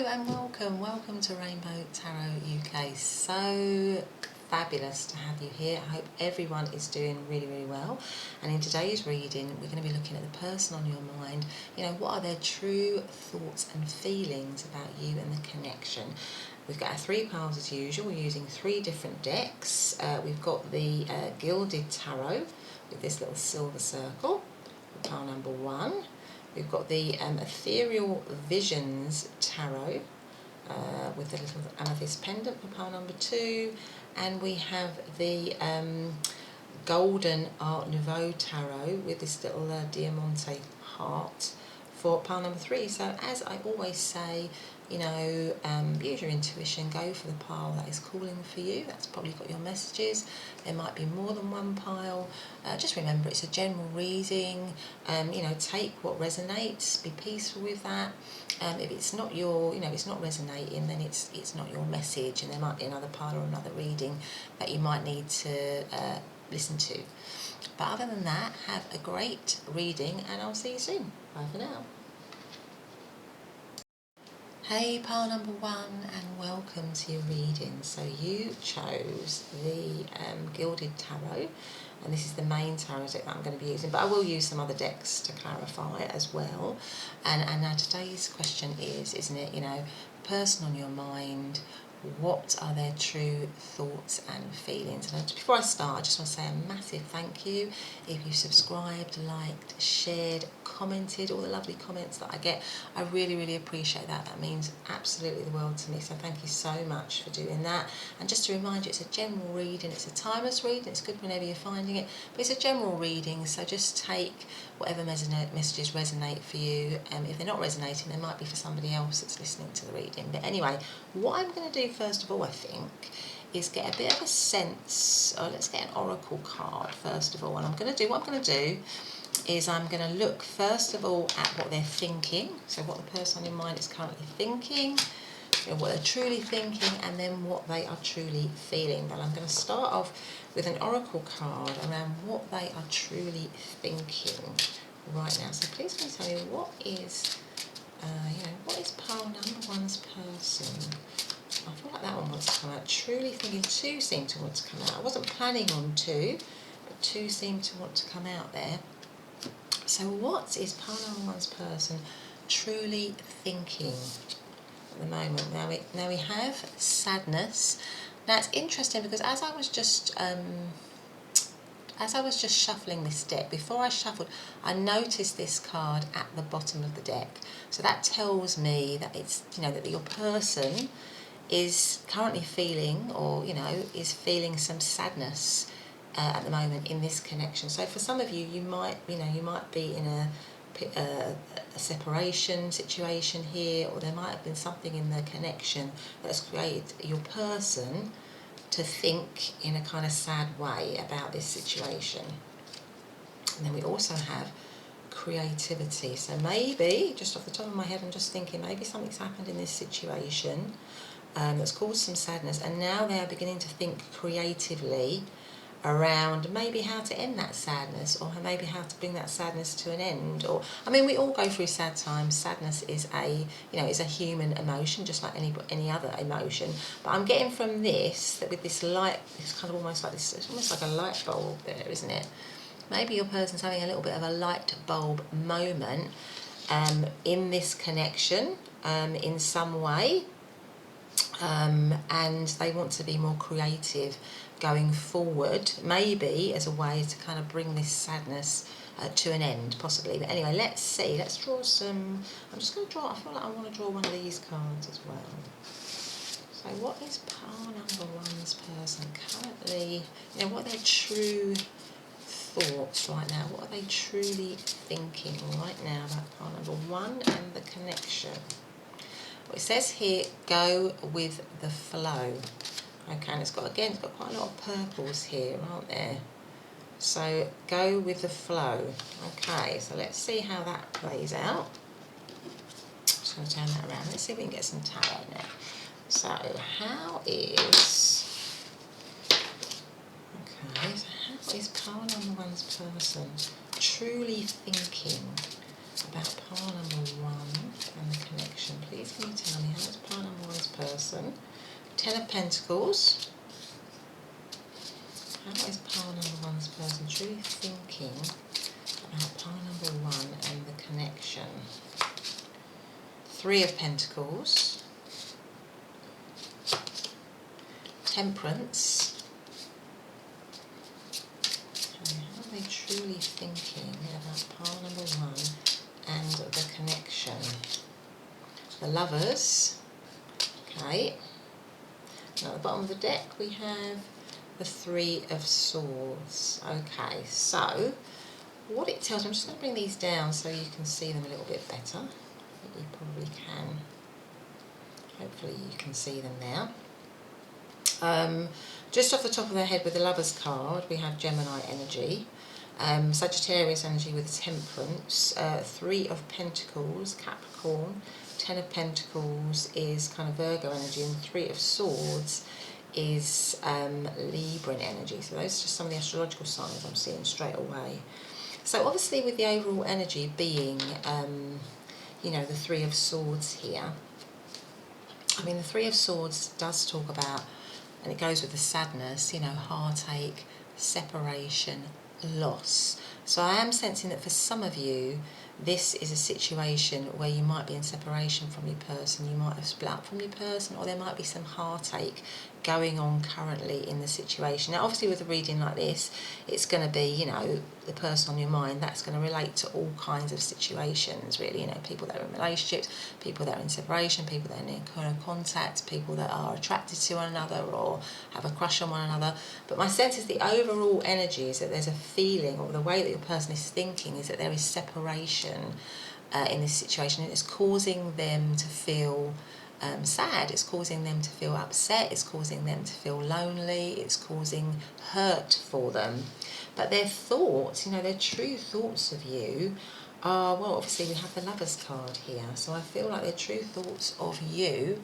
and welcome to Rainbow Tarot UK. So fabulous to have you here. I hope everyone is doing really well. And in today's reading, we're going to be looking at the person on your mind. You know, what are their true thoughts and feelings about you and the connection? We've got our 3 piles as usual. We're using 3 different decks. We've got the Gilded Tarot with this little silver circle for pile number 1. We've got the Ethereal Visons Tarot with the little amethyst pendant for pile number 2, and we have the Golden Art Nouveau Tarot with this little diamante heart for pile number 3. So as I always say, you know, use your intuition, go for the pile that is calling for you. That's probably got your messages. There might be more than one pile. Just remember, it's a general reading. You know, take what resonates, be peaceful with that. If it's not your, you know, it's not resonating, then it's not your message, and there might be another pile or another reading that you might need to listen to. But other than that, have a great reading, and I'll see you soon. Bye for now. Hey, pile number 1, and welcome to your reading. So you chose the Gilded Tarot, and this is the main tarot deck that I'm going to be using, but I will use some other decks to clarify as well. And now today's question is, isn't it, you know, person on your mind, what are their true thoughts and feelings? And before I start, I just want to say a massive thank you if you subscribed, liked, shared, commented, all the lovely comments that I get. I really appreciate that. That means absolutely the world to me, so thank you so much for doing that. And just to remind you, it's a general reading, it's a timeless reading, it's good whenever you're finding it, but it's a general reading, so just take whatever messages resonate for you. If they're not resonating, they might be for somebody else that's listening to the reading. But anyway, what I'm going to do first of all, I think, is get a bit of a sense. Let's get an oracle card first of all. And what I'm going to do is I'm going to look first of all at what they're thinking, so what the person on your mind is currently thinking, you know, what they're truly thinking, and then what they are truly feeling. But I'm going to start off with an oracle card around what they are truly thinking right now. So please can you tell me what is, you know, what is pile number 1's person? I feel like that one wants to come out. Truly thinking. 2 seem to want to come out. I wasn't planning on 2, but 2 seem to want to come out there. So what is pile number 1's person truly thinking at the moment? Now we have sadness. Now it's interesting because as I was just shuffling this deck, before I shuffled, I noticed this card at the bottom of the deck. So that tells me that it's, you know, that your person is currently feeling, or you know, is feeling some sadness at the moment in this connection. So for some of you, you might be in a separation situation here, or there might have been something in the connection that's created your person to think in a kind of sad way about this situation. And then we also have creativity. So maybe, just off the top of my head, I'm just thinking maybe something's happened in this situation that's caused some sadness, and now they are beginning to think creatively around maybe how to end that sadness, or maybe how to bring that sadness to an end. Or, I mean, we all go through sad times. Sadness is a, you know, is a human emotion, just like any other emotion. But I'm getting from this that with this light, it's kind of almost like this, it's almost like a light bulb there, isn't it? Maybe your person's having a little bit of a light bulb moment in this connection in some way. And they want to be more creative going forward, maybe as a way to kind of bring this sadness to an end, possibly. But anyway, let's see. Let's draw some. I'm just going to draw. I feel like I want to draw one of these cards as well. So, what is pile number 1's person currently? You know, what are their true thoughts right now? What are they truly thinking right now about pile number 1 and the connection? Well, it says here, go with the flow. Okay, and it's got quite a lot of purples here, aren't there? So go with the flow. Okay, so let's see how that plays out. Just going to turn that around. Let's see if we can get some tarot in there. So how is pile number 1's person truly thinking about pile number 1 and the connection. Please can you tell me, how is pile number 1's person? 10 of Pentacles. How is pile number 1's person truly thinking about pile number 1 and the connection? 3 of Pentacles. Temperance. Okay, how are they truly thinking about pile number 1 and the connection? The Lovers. Okay. Now at the bottom of the deck we have the 3 of Swords. Okay, so what it tells me, I'm just going to bring these down so you can see them a little bit better. I think you probably can. Hopefully you can see them now. Just off the top of their head with the Lovers card, we have Gemini energy, Sagittarius energy with Temperance, 3 of Pentacles, Capricorn, 10 of Pentacles is kind of Virgo energy, and 3 of Swords is Libran energy. So those are just some of the astrological signs I'm seeing straight away. So obviously with the overall energy being, you know, the 3 of Swords here, I mean the 3 of Swords does talk about, and it goes with the sadness, you know, heartache, separation, loss. So I am sensing that for some of you, this is a situation where you might be in separation from your person, you might have split up from your person, or there might be some heartache going on currently in the situation. Now obviously with a reading like this, it's going to be, you know, the person on your mind, that's going to relate to all kinds of situations really, you know, people that are in relationships, people that are in separation, people that are in kind of contact, people that are attracted to one another or have a crush on one another. But my sense is the overall energy is that there's a feeling, or the way that your person is thinking is that there is separation in this situation, and it's causing them to feel sad, it's causing them to feel upset, it's causing them to feel lonely, it's causing hurt for them. But their thoughts, you know, their true thoughts of you are, well, obviously we have the Lovers card here, so I feel like their true thoughts of you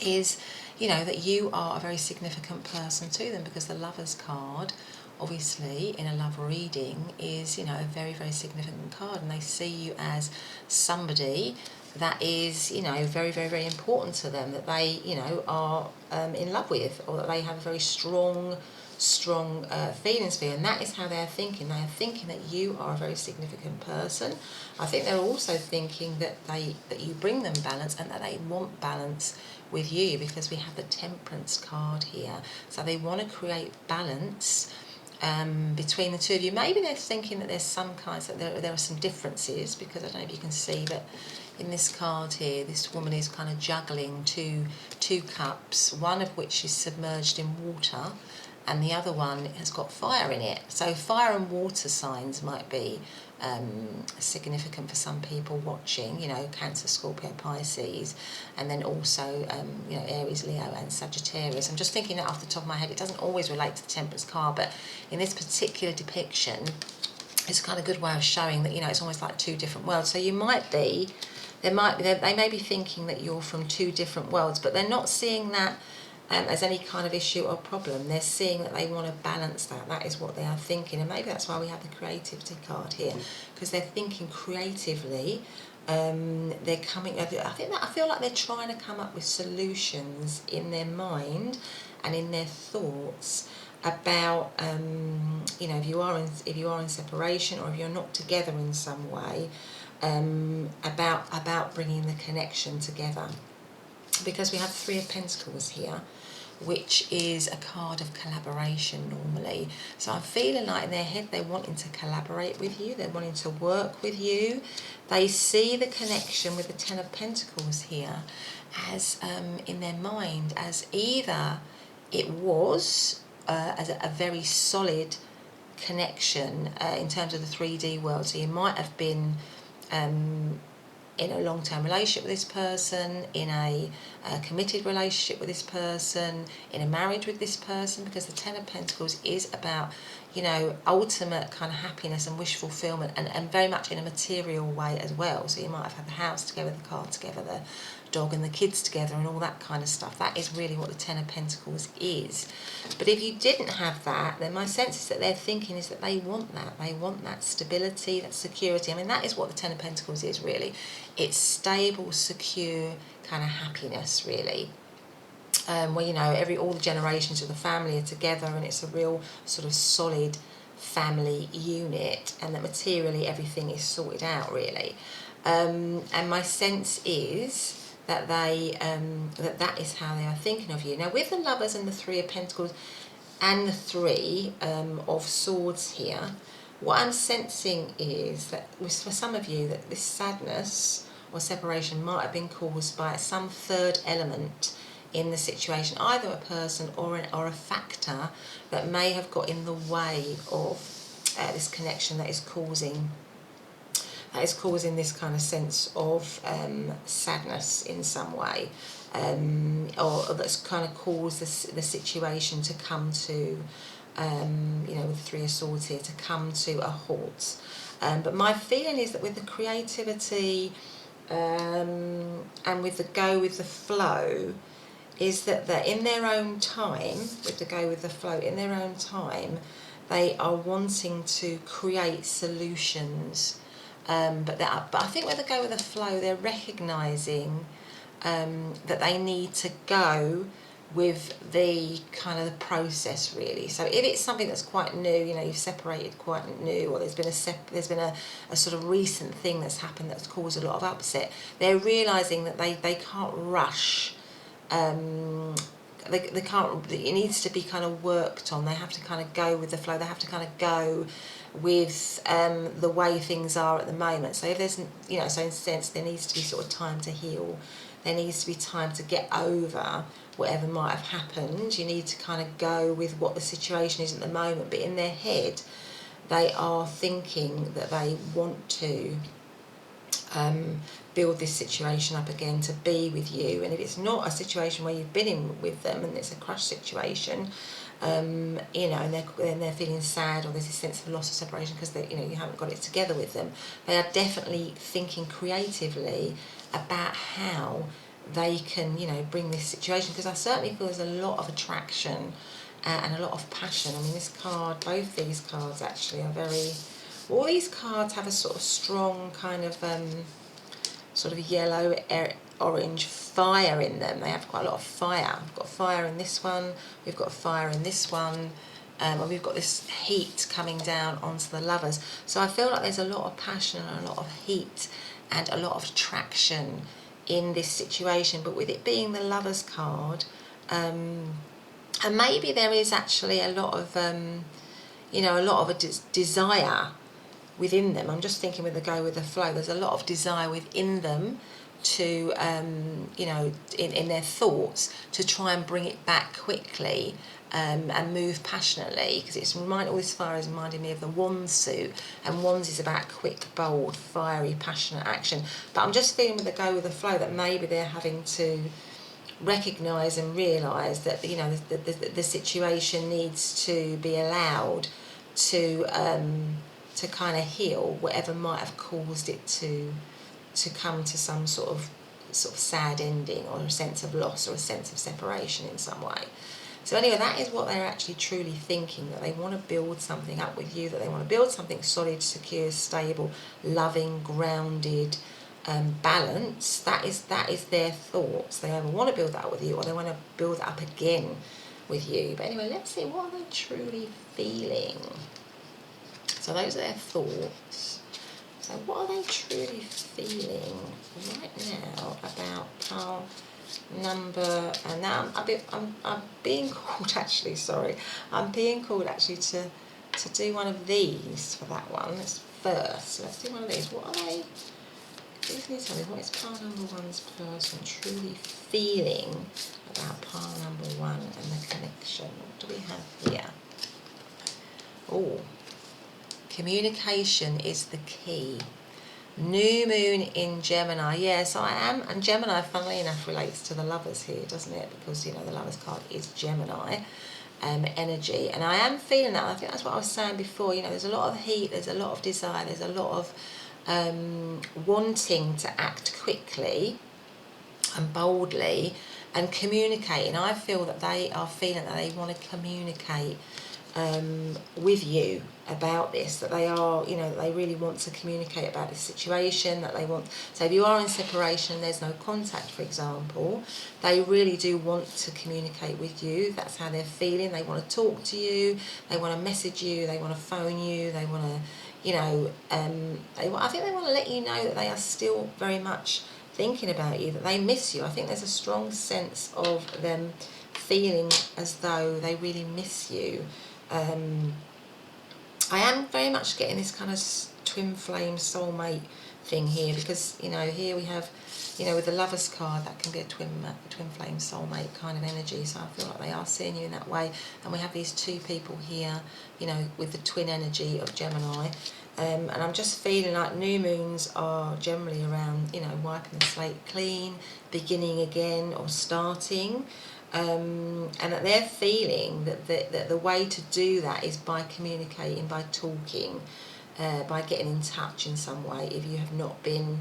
is, you know, that you are a very significant person to them, because the Lovers card, obviously, in a love reading is, you know, a very, very significant card, and they see you as somebody that is, you know, very, very, very important to them, that they, you know, are in love with, or that they have very strong feelings for you, and that is how they're thinking. They are thinking that you are a very significant person. I think they're also thinking that you bring them balance, and that they want balance with you, because we have the Temperance card here. So they want to create balance between the two of you. Maybe they're thinking that there's some kinds, that there are some differences, because I don't know if you can see, but in this card here, this woman is kind of juggling two cups, one of which is submerged in water, and the other one has got fire in it. So fire and water signs might be significant for some people watching, you know, Cancer, Scorpio, Pisces, and then also, you know, Aries, Leo, and Sagittarius. I'm just thinking that off the top of my head. It doesn't always relate to the Temperance card, but in this particular depiction, it's kind of a good way of showing that, you know, it's almost like two different worlds. So you might be, they may be thinking that you're from two different worlds, but they're not seeing that as any kind of issue or problem. They're seeing that they want to balance that. That is what they are thinking, and maybe that's why we have the creativity card here, because they're thinking creatively. They're coming. I feel like they're trying to come up with solutions in their mind and in their thoughts about, you know, if you are in separation, or if you're not together in some way, about bringing the connection together. Because we have 3 of Pentacles here, which is a card of collaboration normally. So I'm feeling like in their head they're wanting to collaborate with you, they're wanting to work with you. They see the connection with the 10 of Pentacles here as, in their mind, as either it was as a very solid connection in terms of the 3D world. So you might have been in a long-term relationship with this person, in a committed relationship with this person, in a marriage with this person, because the 10 of Pentacles is about, you know, ultimate kind of happiness and wish fulfillment, and very much in a material way as well. So you might have had the house together, the car together, dog and the kids together and all that kind of stuff. That is really what the Ten of Pentacles is. But if you didn't have that, then my sense is that they're thinking is that they want that. They want that stability, that security. I mean, that is what the Ten of Pentacles is, really. It's stable, secure kind of happiness, really. Where, you know, all the generations of the family are together, and it's a real sort of solid family unit, and that materially everything is sorted out, really. And my sense is that that is how they are thinking of you. Now, with the Lovers and the Three of Pentacles and the Three of Swords here, what I'm sensing is that for some of you, that this sadness or separation might have been caused by some third element in the situation, either a person or a factor that may have got in the way of this connection that is causing this kind of sense of sadness in some way, or that's kind of caused the situation to come to, you know, with the Three of Swords here, to come to a halt. But my feeling is that with the creativity and with the go with the flow, is that in their own time, with the go with the flow, in their own time, they are wanting to create solutions. But I think with the go with the flow, they're recognising that they need to go with the kind of the process, really. So if it's something that's quite new, you know, you've separated quite new, or there's been a sort of recent thing that's happened that's caused a lot of upset, they're realising that they can't rush. They can't. It needs to be kind of worked on. They have to kind of go with the flow. They have to kind of go with the way things are at the moment. So if there's, you know, so in a sense, there needs to be sort of time to heal. There needs to be time to get over whatever might have happened. You need to kind of go with what the situation is at the moment. But in their head, they are thinking that they want to build this situation up again to be with you. And if it's not a situation where you've been in with them and it's a crush situation, you know, and they're feeling sad, or there's this sense of loss or separation because you know, you haven't got it together with them, they are definitely thinking creatively about how they can, you know, bring this situation, because I certainly feel there's a lot of attraction and a lot of passion. I mean, this card, both these cards actually are very, all these cards have a sort of strong kind of sort of yellow, orange fire in them. They have quite a lot of fire. We've got fire in this one, we've got fire in this one, and we've got this heat coming down onto the Lovers. So I feel like there's a lot of passion and a lot of heat and a lot of attraction in this situation. But with it being the Lovers card, and maybe there is actually a lot of, you know, a lot of a desire within them. I'm just thinking with the go with the flow, there's a lot of desire within them to, you know, in their thoughts, to try and bring it back quickly and move passionately, because it's all this fire is reminding me of the Wands suit, and Wands is about quick, bold, fiery, passionate action. But I'm just feeling with the go with the flow that maybe they're having to recognise and realise that, you know, the situation needs to be allowed to kind of heal whatever might have caused it to come to some sort of sad ending, or a sense of loss, or a sense of separation in some way. So anyway, that is what they're actually truly thinking, that they want to build something up with you, that they want to build something solid, secure, stable, loving, grounded, balanced. That is their thoughts. They either want to build that up with you, or they want to build it up again with you. But anyway, let's see, what are they truly feeling? So those are their thoughts. So what are they truly feeling right now about pile number? And now I'm being called, actually, sorry, I'm being called actually to do one of these for that one. Let's do one of these. What are they? Please need to tell me, what is pile number one's person truly feeling about pile number one and the connection? What do we have here? Oh. Communication is the key. New moon in Gemini. Yes, I am. And Gemini, funnily enough, relates to the Lovers here, doesn't it? Because, you know, the Lovers card is Gemini energy. And I am feeling that. I think that's what I was saying before. You know, there's a lot of heat, there's a lot of desire, there's a lot of wanting to act quickly. and boldly and communicating. I feel that they are feeling that they want to communicate with you about this, that they are, you know, they really want to communicate about this situation, that they want, so if you are in separation and there's no contact, for example, they really do want to communicate with you. That's how they're feeling. They want to talk to you, they want to message you, they want to phone you, they want to, you know, I think they want to let you know that they are still very much thinking about you, that they miss you. I think there's a strong sense of them feeling as though they really miss you. I am very much getting this kind of twin flame soulmate thing here, because, you know, here we have, you know, with the Lovers card, that can be a twin flame soulmate kind of energy. So I feel like they are seeing you in that way. And we have these two people here, you know, with the twin energy of Gemini. And I'm just feeling like new moons are generally around, you know, wiping the slate clean, beginning again, or starting. And that they're feeling that the way to do that is by communicating, by talking, by getting in touch in some way if you have not been,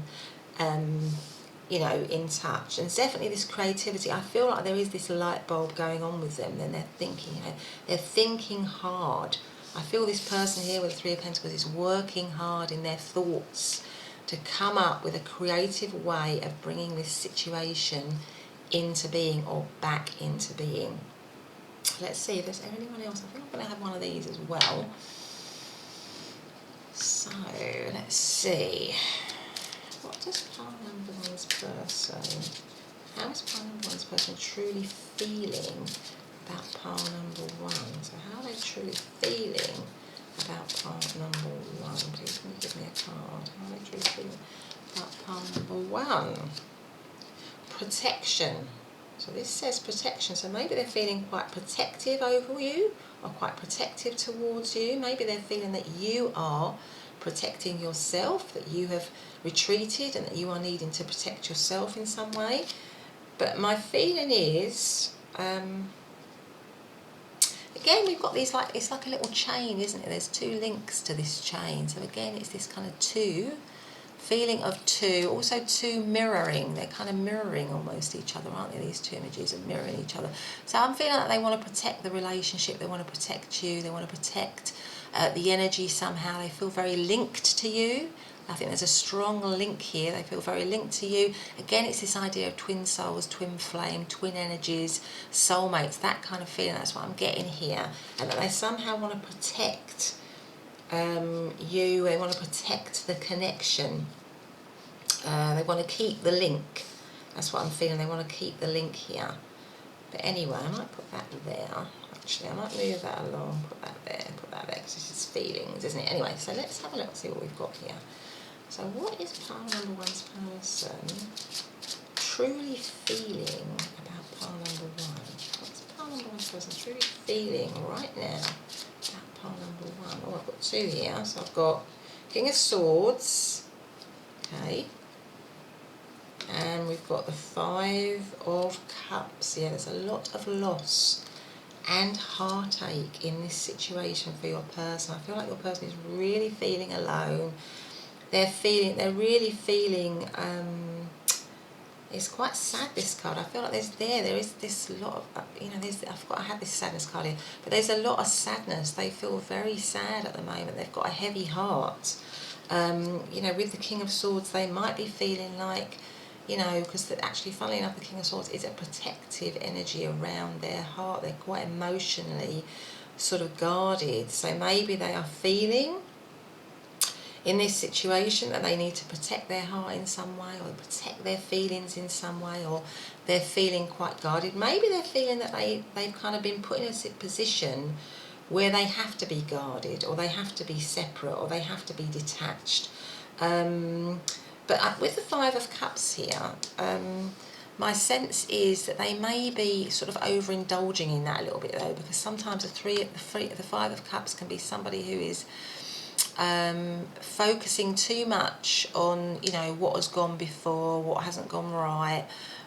you know, in touch. And it's definitely this creativity. I feel like there is this light bulb going on with them, and they're thinking, you know, they're thinking hard. I feel this person here with the Three of Pentacles is working hard in their thoughts to come up with a creative way of bringing this situation into being, or back into being. Let's see if there's anyone else. I think I'm going to have one of these as well. So let's see, what does pile number one's person, how is pile number one's person truly feeling about pile number one? So how are they truly feeling about pile number one? Please can you give me a card? How are they truly feeling about pile number one? Protection. So this says protection. So maybe they're feeling quite protective over you, or quite protective towards you. Maybe they're feeling that you are protecting yourself, that you have retreated and that you are needing to protect yourself in some way. But my feeling is, again, we've got these, like, it's like a little chain, isn't it? There's two links to this chain. So again, it's this kind of two, feeling of two, also two mirroring. They're kind of mirroring almost each other, aren't they? These two images are mirroring each other. So I'm feeling that they want to protect the relationship, they want to protect you, they want to protect the energy somehow. They feel very linked to you. I think there's a strong link here. They feel very linked to you. Again, it's this idea of twin souls, twin flame, twin energies, soulmates, that kind of feeling. That's what I'm getting here. And that they somehow want to protect you. They want to protect the connection. They want to keep the link. That's what I'm feeling. They want to keep the link here. But anyway, I might put that there. Actually, I might move that along, put that there, because this is feelings, isn't it? Anyway, so let's have a look, see what we've got here. So what is pile number one's person truly feeling about pile number one? What's pile number one's person truly feeling right now about pile number one? Oh, I've got two here. So I've got King of Swords, okay, and we've got the Five of Cups. Yeah, there's a lot of loss and heartache in this situation for your person. I feel like your person is really feeling alone. They're really feeling, it's quite sad, this card. I feel like there is this lot of, you know, I had this sadness card here, but there's a lot of sadness. They feel very sad at the moment. They've got a heavy heart. You know, with the King of Swords, they might be feeling like, you know, because actually, funnily enough, the King of Swords is a protective energy around their heart. They're quite emotionally sort of guarded. So maybe they are feeling in this situation that they need to protect their heart in some way, or protect their feelings in some way, or they're feeling quite guarded. Maybe they're feeling that they've kind of been put in a position where they have to be guarded, or they have to be separate, or they have to be detached. But with the Five of Cups here, my sense is that they may be sort of overindulging in that a little bit, though, because sometimes the Five of Cups can be somebody who is focusing too much on, you know, what has gone before, what hasn't gone right,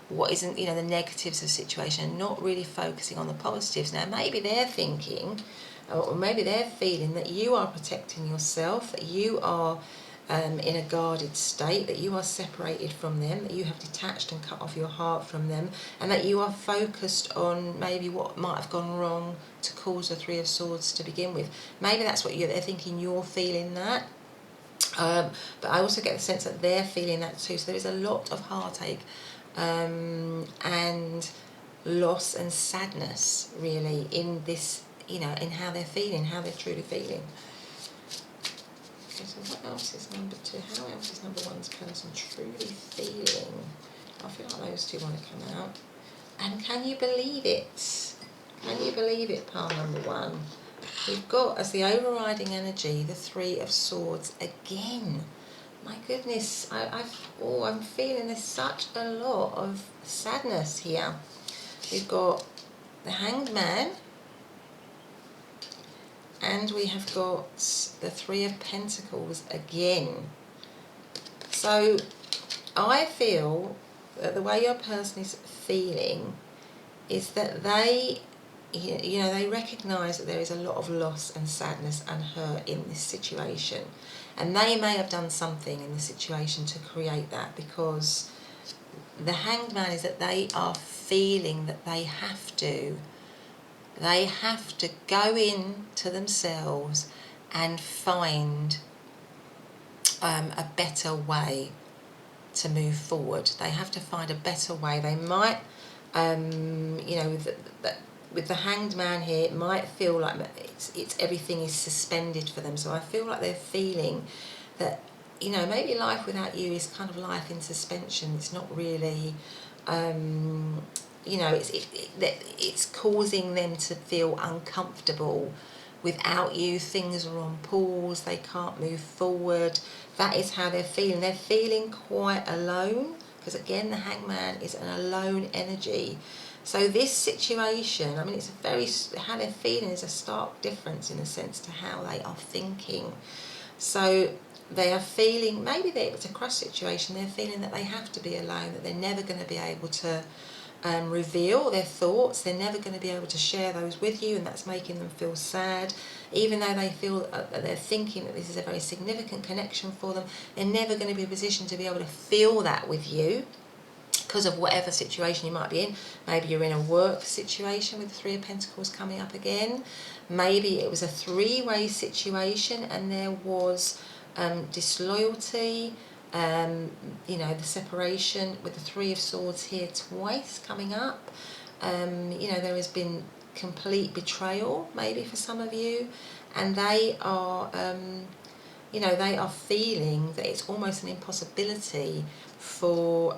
what isn't, you know, the negatives of the situation, and not really focusing on the positives. Now, maybe they're thinking, or maybe they're feeling that you are protecting yourself, that you are in a guarded state, that you are separated from them, that you have detached and cut off your heart from them, and that you are focused on maybe what might have gone wrong to cause the Three of Swords to begin with. Maybe that's what they're thinking, you're feeling that. But I also get the sense that they're feeling that too. So there is a lot of heartache and loss and sadness, really, in this, you know, in how they're feeling, how they're truly feeling. Okay, so what else is number 2? How else is number 1's person truly feeling? I feel like those two want to come out. And can you believe it? Can you believe it, pile number 1? We've got, as the overriding energy, the Three of Swords again. My goodness, I'm feeling there's such a lot of sadness here. We've got the Hanged Man, and we have got the Three of Pentacles again. So I feel that the way your person is feeling is that they, you know, they recognise that there is a lot of loss and sadness and hurt in this situation. And they may have done something in the situation to create that, because the Hanged Man is that they are feeling that they have to go in to themselves and find a better way to move forward. They have to find a better way. They might, you know, with the Hanged Man here, it might feel like it's everything is suspended for them. So I feel like they're feeling that, you know, maybe life without you is kind of life in suspension. It's not really, you know, it's causing them to feel uncomfortable. Without you, things are on pause, they can't move forward. That is how they're feeling. They're feeling quite alone, because again, the Hanged Man is an alone energy. So this situation, I mean, it's a very, how they're feeling is a stark difference in a sense to how they are thinking. So they are feeling, maybe it's a crush situation, they're feeling that they have to be alone, that they're never going to be able to reveal their thoughts, they're never going to be able to share those with you, and that's making them feel sad. Even though they feel that they're thinking that this is a very significant connection for them, they're never going to be in a position to be able to feel that with you because of whatever situation you might be in. Maybe you're in a work situation with the Three of Pentacles coming up again. Maybe it was a three-way situation and there was disloyalty, you know, the separation with the Three of Swords here twice coming up. You know, there has been complete betrayal maybe for some of you, and they are, you know, they are feeling that it's almost an impossibility for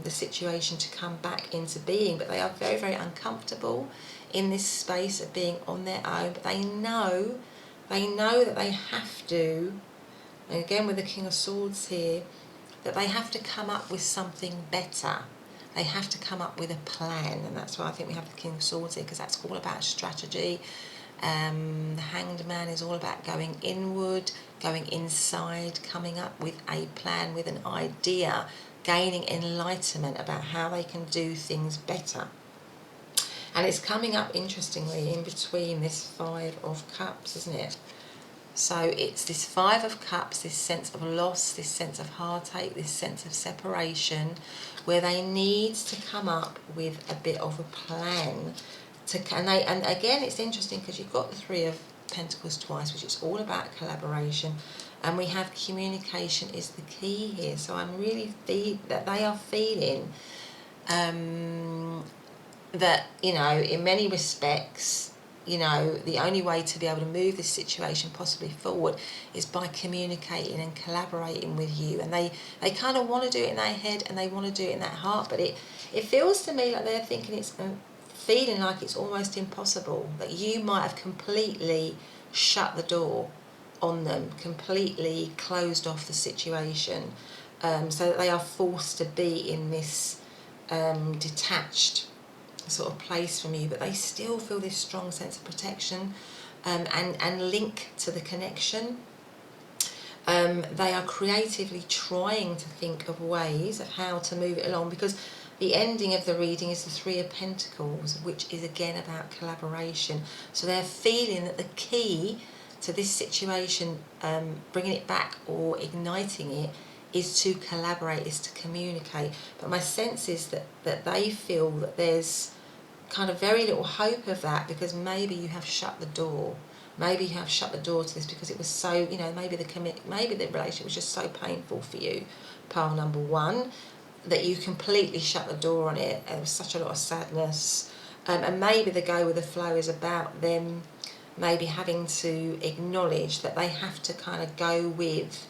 the situation to come back into being, but they are very, very uncomfortable in this space of being on their own. But they know that they have to, and again with the King of Swords here, that they have to come up with something better. They have to come up with a plan, and that's why I think we have the King of Swords here, because that's all about strategy. The Hanged Man is all about going inward, going inside, coming up with a plan, with an idea, gaining enlightenment about how they can do things better. And it's coming up, interestingly, in between this Five of Cups, isn't it? So it's this Five of Cups, this sense of loss, this sense of heartache, this sense of separation, where they need to come up with a bit of a plan. And again, it's interesting because you've got the Three of Pentacles twice, which is all about collaboration, and we have communication is the key here. So I'm really that they are feeling that, you know, in many respects, you know, the only way to be able to move this situation possibly forward is by communicating and collaborating with you. And they kind of want to do it in their head and they want to do it in their heart, but it feels to me like they're thinking it's feeling like it's almost impossible, that you might have completely shut the door on them, completely closed off the situation, so that they are forced to be in this detached sort of place from you, but they still feel this strong sense of protection and link to the connection. They are creatively trying to think of ways of how to move it along, because the ending of the reading is the Three of Pentacles, which is again about collaboration. So they're feeling that the key to this situation, bringing it back or igniting it, is to collaborate, is to communicate. But my sense is that they feel that there's kind of very little hope of that, because maybe you have shut the door. Maybe you have shut the door to this because it was so, maybe the relationship was just so painful for you, pile number one, that you completely shut the door on it. There was such a lot of sadness. And maybe the go with the flow is about them maybe having to acknowledge that they have to kind of go with,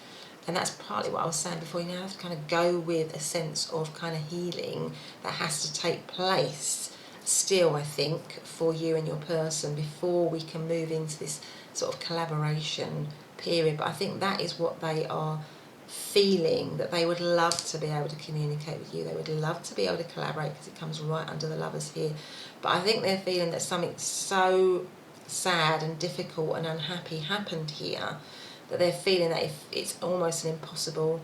and that's partly what I was saying before, you now have to kind of go with a sense of kind of healing that has to take place still, I think, for you and your person before we can move into this sort of collaboration period. But I think that is what they are feeling, that they would love to be able to communicate with you. They would love to be able to collaborate, because it comes right under the Lovers here. But I think they're feeling that something so sad and difficult and unhappy happened here, that they're feeling that it's almost an impossible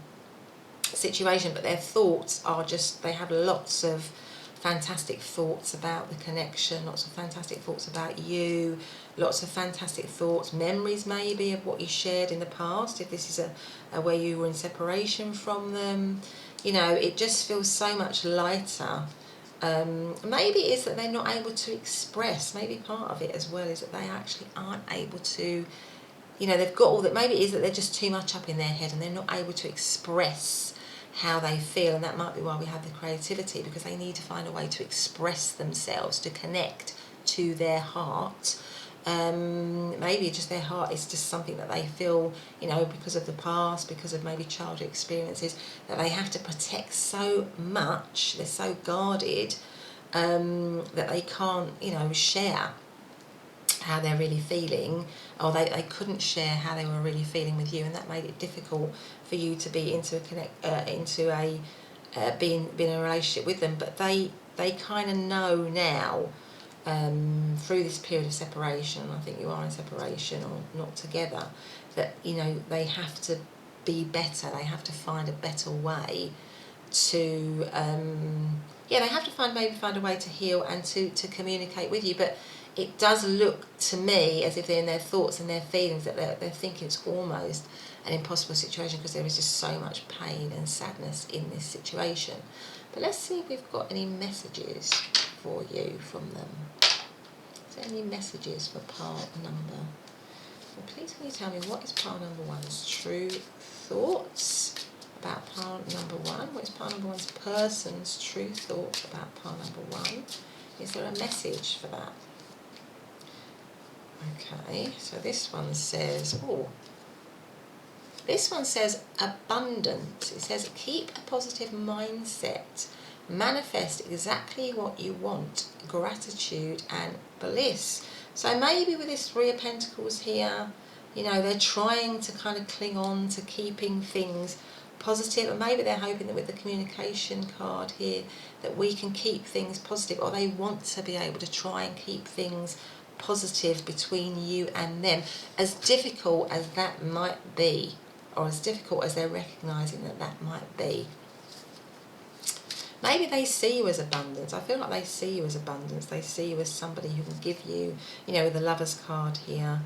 situation. But their thoughts are just, they have lots of fantastic thoughts about the connection, lots of fantastic thoughts about you, lots of fantastic thoughts, memories maybe of what you shared in the past, if this is a where you were in separation from them. It just feels so much lighter. Maybe it is that they're not able to express. Maybe part of it as well is that they actually aren't able to, they've got all that. Maybe it is that they're just too much up in their head and they're not able to express how they feel, and that might be why we have the creativity, because they need to find a way to express themselves, to connect to their heart. Maybe just their heart is just something that they feel, because of the past, because of maybe childhood experiences, that they have to protect so much, they're so guarded, that they can't, share how they're really feeling, or they couldn't share how they were really feeling with you, and that made it difficult for you to be being in a relationship with them. But they kind of know now, through this period of separation, I think you are in separation or not together, that they have to be better. They have to find a better way to they have to find a way to heal and to communicate with you. But it does look to me as if they're in their thoughts and their feelings that they're thinking it's almost an impossible situation, because there is just so much pain and sadness in this situation. But let's see if we've got any messages for you from them. Is there any messages for pile number? Well, please can you tell me, what is pile number one's true thoughts about pile number one? What is pile number one's person's true thoughts about pile number one? Is there a message for that? Okay, so this one says, abundance. It says, keep a positive mindset, manifest exactly what you want, gratitude and bliss. So maybe with this Three of Pentacles here, they're trying to kind of cling on to keeping things positive, and maybe they're hoping that with the communication card here that we can keep things positive, or they want to be able to try and keep things positive between you and them, as difficult as that might be, or as difficult as they're recognising that might be. Maybe they see you as abundance. I feel like they see you as abundance. They see you as somebody who can give you, with the Lovers card here,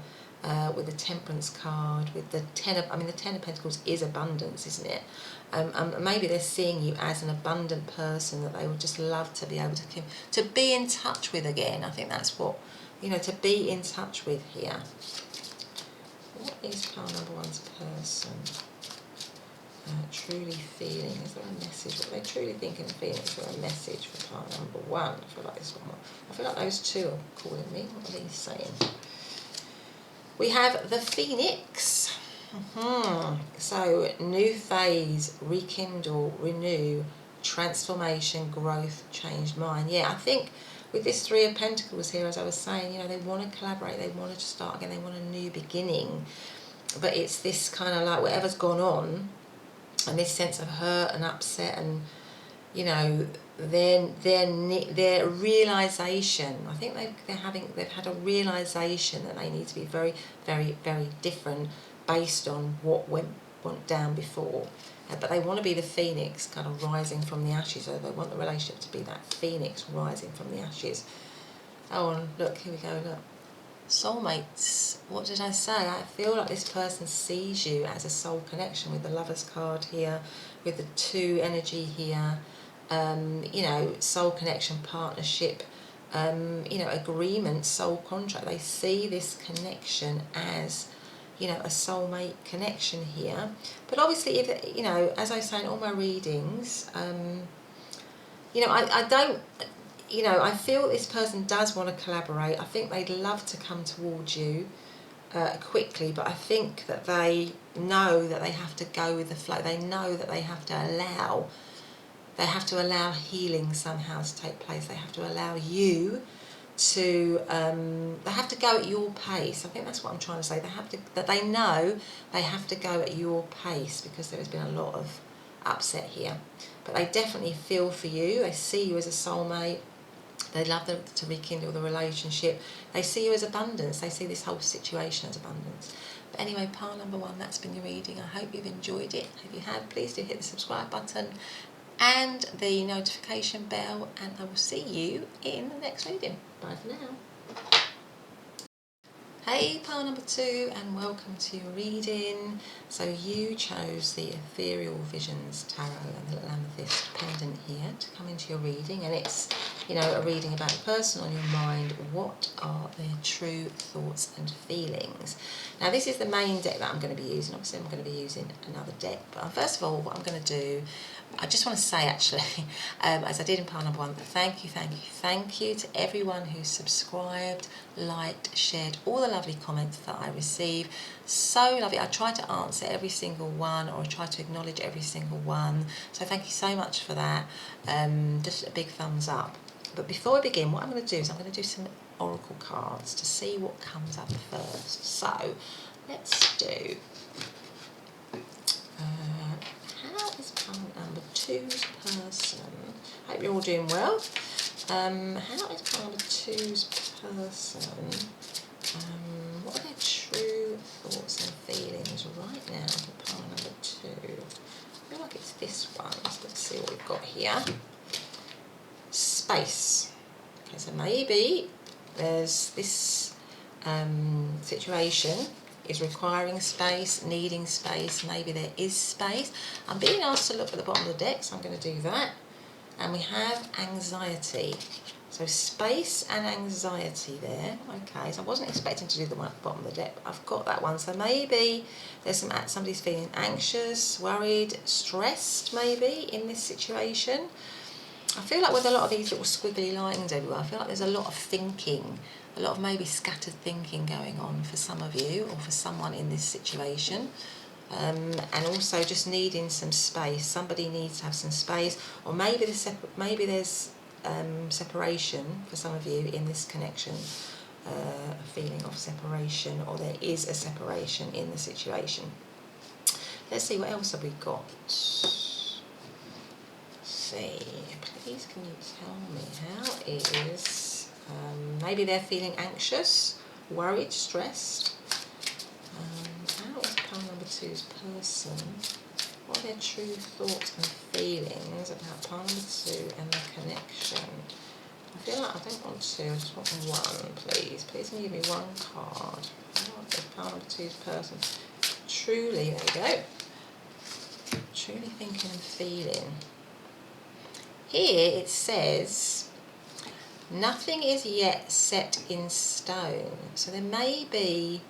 with the Temperance card, with the Ten of Pentacles is abundance, isn't it? Maybe they're seeing you as an abundant person that they would just love to be able to be in touch with again. I think that's what, to be in touch with here. What is pile number one's person truly feeling? Is there a message? What are they truly thinking and feeling? Is there a message for pile number one? I feel like those two are calling me. What are they saying? We have the Phoenix. So, new phase, rekindle, renew, transformation, growth, changed mind. Yeah, I think with this Three of Pentacles here, as I was saying, they want to collaborate, they want to start again, they want a new beginning. But it's this kind of like whatever's gone on, and this sense of hurt and upset, and their realization. I think they've had a realization that they need to be very, very, very different based on what went down before. But they want to be the phoenix, kind of rising from the ashes. So they want the relationship to be that phoenix rising from the ashes. Oh, and look, here we go, look. Soulmates, what did I say? I feel like this person sees you as a soul connection with the Lovers card here, with the 2 energy here, you know, soul connection, partnership, you know, agreement, soul contract. They see this connection as, you know, a soulmate connection here. But obviously, if, you know, as I say in all my readings, you know, I don't, you know, I feel this person does want to collaborate. I think they'd love to come towards you quickly, but I think that they know that they have to go with the flow. They know that they have to allow healing somehow to take place. They have to allow you to, they have to go at your pace. I think that's what I'm trying to say. They know they have to go at your pace, because there has been a lot of upset here. But they definitely feel for you. They see you as a soulmate. They love to rekindle the relationship. They see you as abundance. They see this whole situation as abundance. But anyway, pile number 1, that's been your reading. I hope you've enjoyed it. If you have, please do hit the subscribe button and the notification bell, and I will see you in the next reading. Bye for now. Hey, pile number 2, and welcome to your reading. So you chose the Ethereal Visions Tarot and the little amethyst pendant here to come into your reading, and it's, you know, a reading about the person on your mind. What are their true thoughts and feelings? Now, this is the main deck that I'm going to be using. Obviously, I'm going to be using another deck, but first of all, what I'm going to do, I just want to say, actually, as I did in pile number 1, thank you to everyone who subscribed, liked, shared, all the lovely comments that I receive. So lovely. I try to answer every single one, or I try to acknowledge every single one. So thank you so much for that. Just a big thumbs up. But before I begin, what I'm going to do is I'm going to do some oracle cards to see what comes up first. So let's do... how is pile number 2's person? Hope you're all doing well. How is pile number 2's person? What are their true thoughts and feelings right now for pile number 2? I feel like it's this one. So let's see what we've got here. Space. Okay, so maybe there's this situation is requiring space, needing space. Maybe there is space. I'm being asked to look at the bottom of the deck, so I'm going to do that. And we have anxiety. So space and anxiety there. Okay, so I wasn't expecting to do the one at the bottom of the deck, but I've got that one. So maybe there's somebody's feeling anxious, worried, stressed maybe in this situation. I feel like with a lot of these little squiggly lines everywhere, I feel like there's a lot of thinking, a lot of maybe scattered thinking going on for some of you or for someone in this situation. And also just needing some space. Somebody needs to have some space, or maybe there's separation for some of you in this connection, a feeling of separation, or there is a separation in the situation. Let's see, what else have we got? See, please can you tell me how is maybe they're feeling anxious, worried, stressed. How is pile number 2's person? What are their true thoughts and feelings about pile number 2 and the connection? I feel like I don't want 2, I just want 1, please. Please can you give me 1 card. How is pile number 2's person truly, there we go, truly thinking and feeling? Here it says, nothing is yet set in stone. So there may be,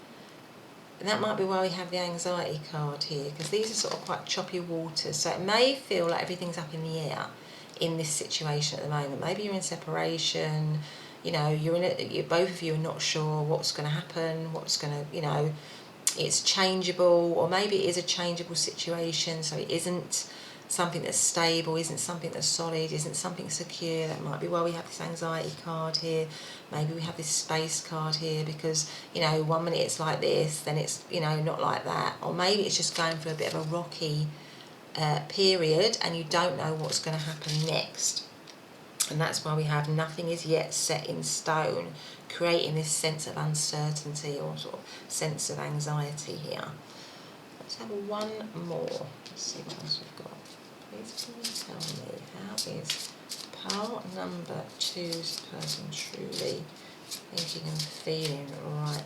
and that might be why we have the anxiety card here, because these are sort of quite choppy waters. So it may feel like everything's up in the air in this situation at the moment. Maybe you're in separation, you know, both of you are not sure what's going to happen, what's going to, you know, it's changeable, or maybe it is a changeable situation, so it isn't something that's stable, isn't something that's solid, isn't something secure. That might be why we have this anxiety card here. Maybe we have this space card here because, you know, 1 minute it's like this, then it's, you know, not like that. Or maybe it's just going through a bit of a rocky period and you don't know what's going to happen next. And that's why we have nothing is yet set in stone, creating this sense of uncertainty or sort of sense of anxiety here. Let's have 1 more. Let's see what else we've got. Please can you tell me how is pile number 2's person truly thinking and feeling right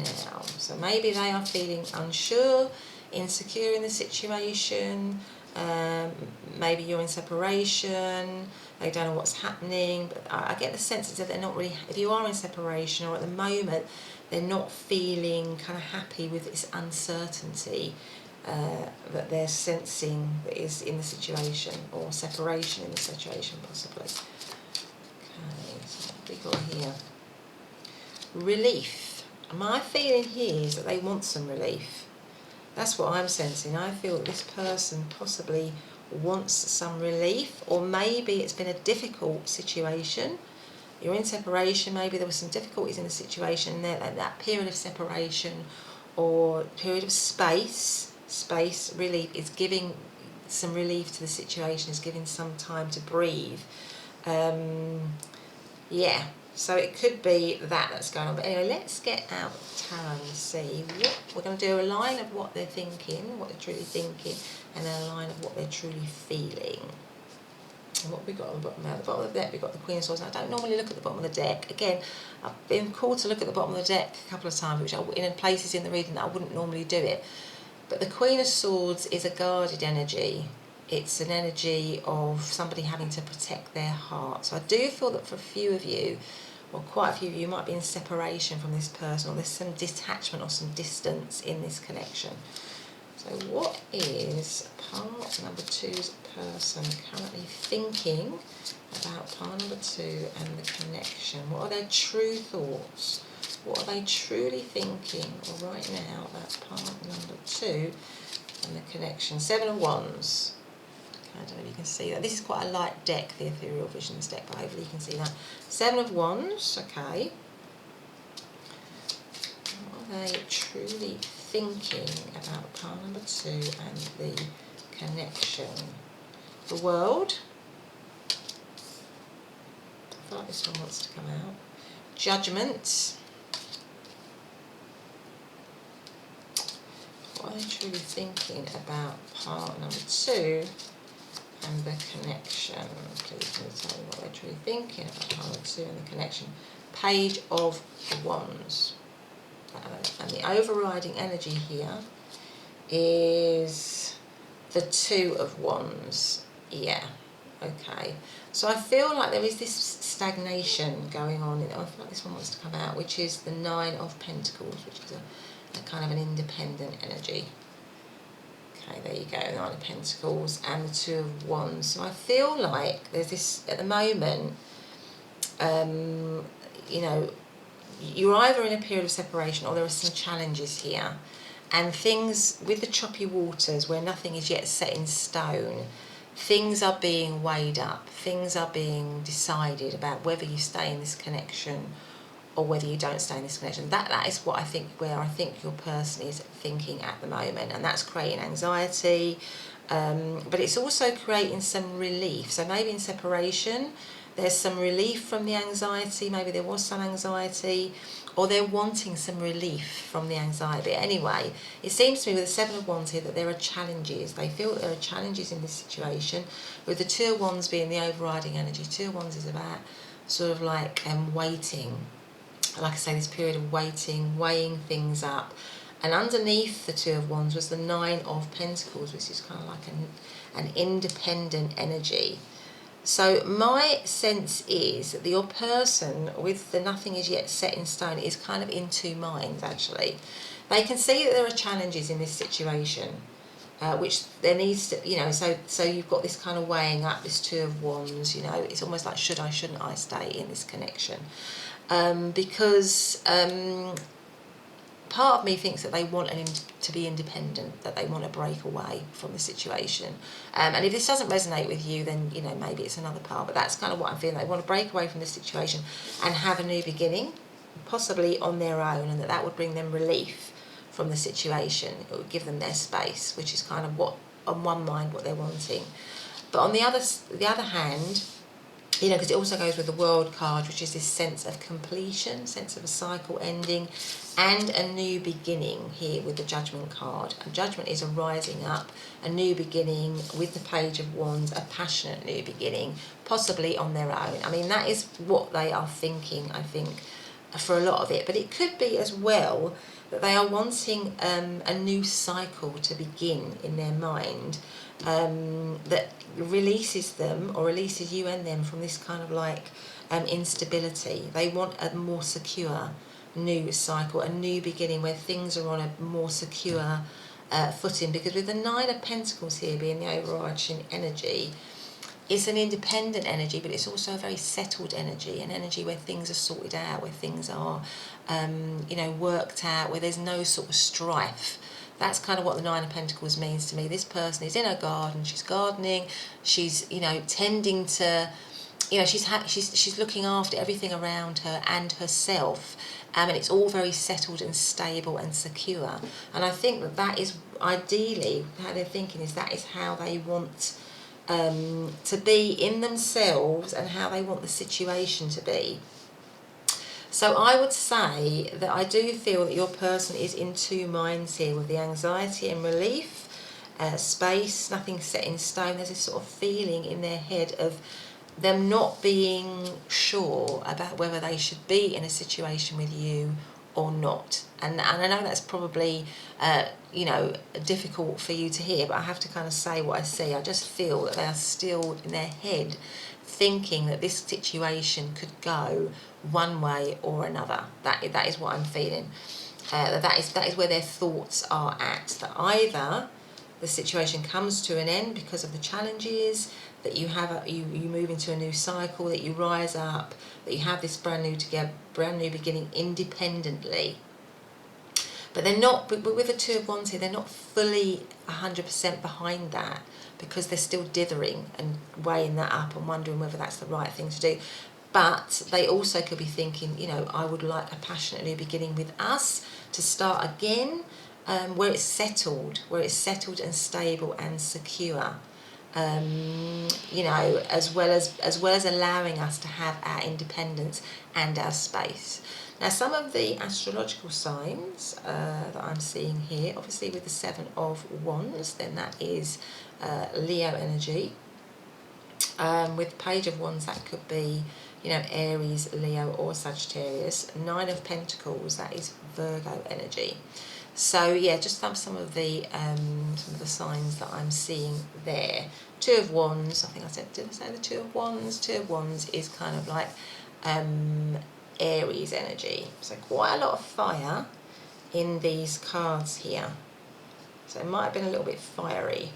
now. So maybe they are feeling unsure, insecure in the situation. Maybe you're in separation, they don't know what's happening, but I get the sense that they're not really, if you are in separation or at the moment, they're not feeling kind of happy with this uncertainty that they're sensing that is in the situation, or separation in the situation possibly. Okay, so what have we got here? Relief. My feeling here is that they want some relief. That's what I'm sensing. I feel that this person possibly wants some relief, or maybe it's been a difficult situation. You're in separation, maybe there were some difficulties in the situation there, that period of separation or period of space really is giving some relief to the situation, is giving some time to breathe. Yeah, so it could be that's going on. But anyway, let's get out tarot and see what we're going to do. A line of what they're thinking, what they're truly thinking, and then a line of what they're truly feeling. And what we got on the bottom now? At the bottom of the deck, we've got the Queen of Swords. Now, I don't normally look at the bottom of the deck. Again, I've been called to look at the bottom of the deck a couple of times, which in places in the reading that I wouldn't normally do it. But the Queen of Swords is a guarded energy. It's an energy of somebody having to protect their heart. So I do feel that for a few of you, or quite a few of you, might be in separation from this person, or there's some detachment or some distance in this connection. So what is part number two's person currently thinking about part number two and the connection? What are their true thoughts? What are they truly thinking right now about part number two and the connection? Seven of Wands. I don't know if you can see that. This is quite a light deck, the Ethereal Visions deck, but hopefully you can see that. Seven of Wands, okay. What are they truly thinking about part number two and the connection? The World. I feel like this one wants to come out. Judgment. What are they truly thinking about part number two and the connection? Please can you tell me what they're truly thinking about part number two and the connection? Page of Wands. And the overriding energy here is the Two of Wands. Yeah, okay. So I feel like there is this stagnation going on. I feel like this one wants to come out, which is the Nine of Pentacles, which is a kind of an independent energy. Okay, there you go, the Nine of Pentacles and the Two of Wands. So I feel like there's this, at the moment, you know, you're either in a period of separation or there are some challenges here. And things, with the choppy waters where nothing is yet set in stone, things are being weighed up, things are being decided about whether you stay in this connection or whether you don't stay in this connection. That is what I think, where I think your person is thinking at the moment, and that's creating anxiety, but it's also creating some relief. So maybe in separation, there's some relief from the anxiety, maybe there was some anxiety, or they're wanting some relief from the anxiety. But anyway, it seems to me with the Seven of Wands here that there are challenges. They feel that there are challenges in this situation, with the Two of Wands being the overriding energy. Two of Wands is about sort of like waiting. Like I say, this period of waiting, weighing things up. And underneath the Two of Wands was the Nine of Pentacles, which is kind of like an independent energy. So my sense is that your person, with the nothing is yet set in stone, is kind of in two minds, actually. They can see that there are challenges in this situation, which there needs to, you know, so you've got this kind of weighing up, this Two of Wands, you know, it's almost like should I, shouldn't I stay in this connection? Because part of me thinks that they want to be independent, that they want to break away from the situation. And if this doesn't resonate with you, then, you know, maybe it's another part. But that's kind of what I'm feeling. They want to break away from the situation and have a new beginning, possibly on their own, and that would bring them relief from the situation. It would give them their space, which is kind of what, on one mind, what they're wanting. But on the other hand, you know, because it also goes with the World card, which is this sense of completion, sense of a cycle ending, and a new beginning here with the Judgment card. And Judgment is a rising up, a new beginning with the Page of Wands, a passionate new beginning, possibly on their own. I mean, that is what they are thinking, I think, for a lot of it, but it could be as well that they are wanting a new cycle to begin in their mind, that releases them, or releases you and them, from this kind of like instability. They want a more secure new cycle, a new beginning where things are on a more secure footing, because with the Nine of Pentacles here being the overarching energy, it's an independent energy, but it's also a very settled energy, an energy where things are sorted out, where things are, worked out, where there's no sort of strife. That's kind of what the Nine of Pentacles means to me. This person is in her garden, she's gardening, she's, tending to, she's looking after everything around her and herself, and it's all very settled and stable and secure. And I think that is ideally how they're thinking, is that is how they want to be in themselves, and how they want the situation to be. So I would say that I do feel that your person is in two minds here, with the anxiety and relief, space, nothing set in stone. There's this sort of feeling in their head of them not being sure about whether they should be in a situation with you or not. And I know that's probably, difficult for you to hear, but I have to kind of say what I see. I just feel that they are still in their head thinking that this situation could go one way or another. That is what I'm feeling. That is where their thoughts are at. That either the situation comes to an end because of the challenges, that you have you move into a new cycle, that you rise up, that you have this brand new beginning independently. But they're not, but with the Two of Wands here, they're not fully 100% behind that, because they're still dithering and weighing that up and wondering whether that's the right thing to do. But they also could be thinking, I would like a passionate new beginning with us, to start again, where it's settled and stable and secure. As well as allowing us to have our independence and our space. Now, some of the astrological signs that I'm seeing here, obviously with the Seven of Wands, then that is Leo energy. With Page of Wands, that could be, Aries, Leo, or Sagittarius. Nine of Pentacles, that is Virgo energy. So yeah, just some of the signs that I'm seeing there. Two of Wands, I think I said, did I say the Two of Wands? Two of Wands is kind of like Aries energy. So quite a lot of fire in these cards here. So it might have been a little bit fiery.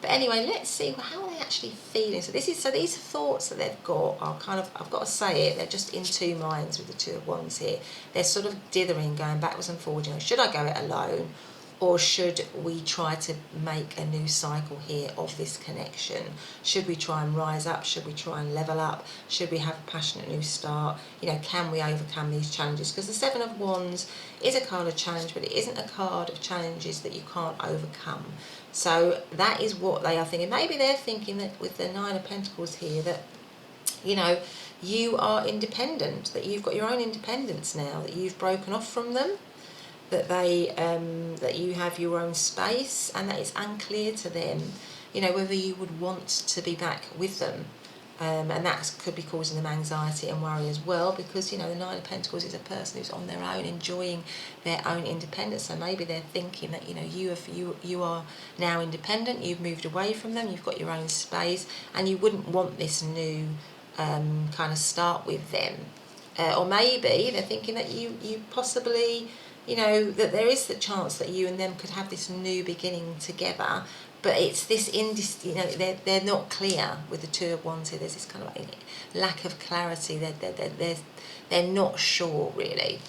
But anyway, let's see how are they actually feeling. So these thoughts that they've got are kind of, I've got to say it, they're just in two minds with the Two of Wands here. They're sort of dithering, going backwards and forwards. Should I go it alone, or should we try to make a new cycle here of this connection? Should we try and rise up? Should we try and level up? Should we have a passionate new start? Can we overcome these challenges? Because the Seven of Wands is a card of challenge, but it isn't a card of challenges that you can't overcome. So that is what they are thinking. Maybe they're thinking that with the Nine of Pentacles here, that, you are independent, that you've got your own independence now, that you've broken off from them, that that you have your own space, and that it's unclear to them, whether you would want to be back with them. And that could be causing them anxiety and worry as well, because, the Nine of Pentacles is a person who's on their own, enjoying their own independence. So maybe they're thinking that, you are now independent, you've moved away from them, you've got your own space, and you wouldn't want this new kind of start with them. Or maybe they're thinking that you possibly, that there is the chance that you and them could have this new beginning together. But it's this, they're not clear with the Two of Wands here. There's this kind of like lack of clarity. They're not sure, really.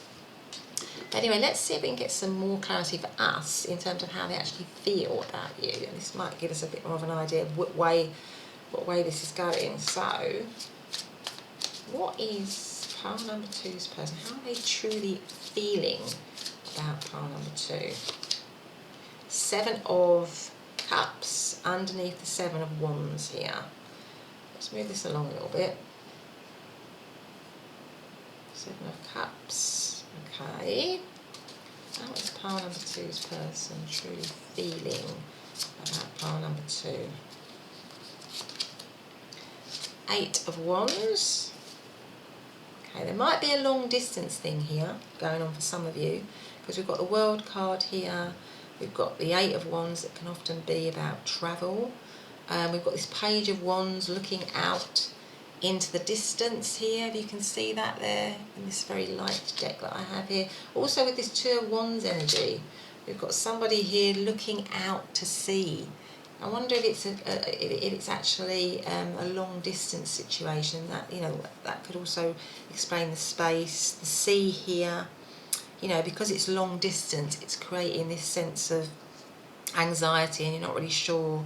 But anyway, let's see if we can get some more clarity for us in terms of how they actually feel about you. And this might give us a bit more of an idea of what way this is going. So, what is pile number two's person? How are they truly feeling about pile number two? Seven of Cups underneath the Seven of Wands here. Let's move this along a little bit. Seven of Cups. Okay. How is pile number two's person truly feeling about pile number two? Eight of Wands. Okay, there might be a long distance thing here going on for some of you, because we've got the World card here, we've got the Eight of Wands that can often be about travel, we've got this Page of Wands looking out into the distance here, if you can see that there in this very light deck that I have here. Also with this Two of Wands energy, we've got somebody here looking out to sea. I wonder if it's actually a long distance situation. That, you know, that could also explain the space, the sea here. You know, because it's long distance, it's creating this sense of anxiety, and you're not really sure,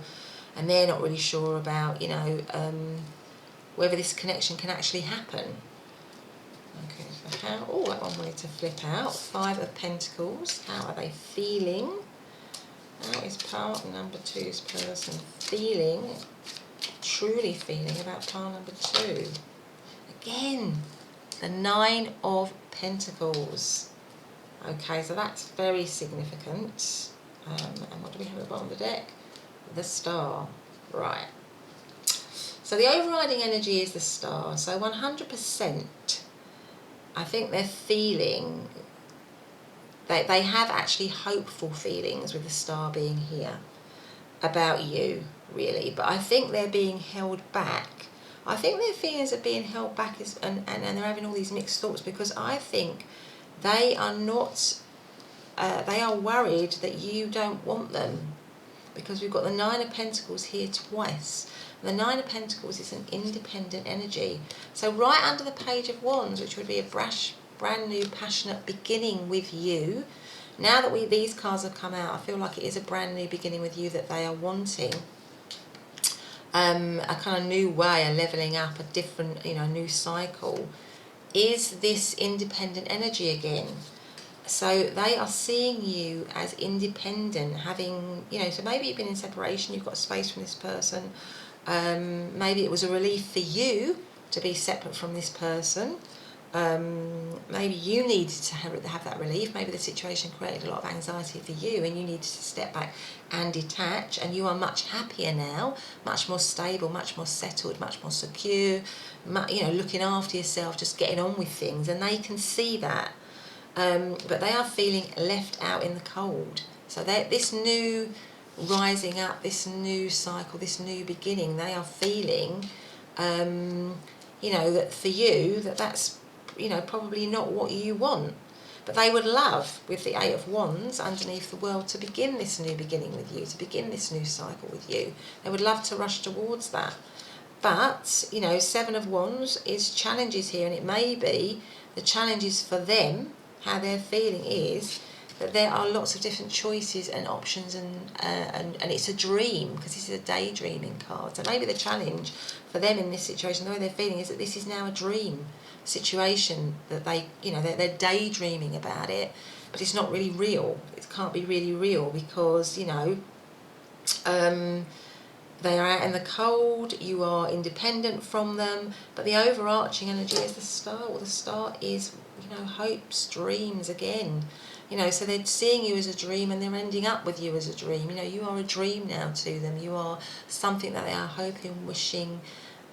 and they're not really sure about, you know, whether this connection can actually happen. Okay, so how? Oh, that one wanted to flip out. Five of Pentacles. How are they feeling? How is partner number two's person feeling, truly feeling about partner number two? Again, the Nine of Pentacles. Okay, so that's very significant. And what do we have at the bottom of the deck? The Star. Right. So the overriding energy is the Star. So 100%, I think they're feeling... They have actually hopeful feelings with the Star being here about you, really. But I think they're being held back. I think their feelings are being held back, and they're having all these mixed thoughts, because I think they are not... they are worried that you don't want them. Because we've got the Nine of Pentacles here twice. The Nine of Pentacles is an independent energy. So right under the Page of Wands, which would be a brand new passionate beginning with you. Now that these cards have come out, I feel like it is a brand new beginning with you that they are wanting. A kind of new way, a leveling up, a different, you know, new cycle. Is this independent energy again? So they are seeing you as independent, having, you know, so maybe you've been in separation, you've got space from this person. Maybe it was a relief for you to be separate from this person. Maybe you needed to have that relief. Maybe the situation created a lot of anxiety for you, and you needed to step back and detach, and you are much happier now, much more stable, much more settled, much more secure, you know, looking after yourself, just getting on with things, and they can see that. But they are feeling left out in the cold. So this new rising up, this new cycle, this new beginning, they are feeling, you know, that for you, that's, you know, probably not what you want. But they would love, with the Eight of Wands underneath the World, to begin this new beginning with you, to begin this new cycle with you. They would love to rush towards that. But, you know, Seven of Wands is challenges here, and it may be the challenges for them, how they're feeling is that there are lots of different choices and options, and it's a dream, because this is a daydreaming card. So maybe the challenge for them in this situation, the way they're feeling, is that this is now a dream situation, that they, you know, they're daydreaming about it, but it's not really real. It can't be really real, because, you know, they are out in the cold, you are independent from them, but the overarching energy is the Star. Well, the Star is, you know, hopes, dreams again. You know, so they're seeing you as a dream, and they're ending up with you as a dream. You know, you are a dream now to them. You are something that they are hoping, wishing,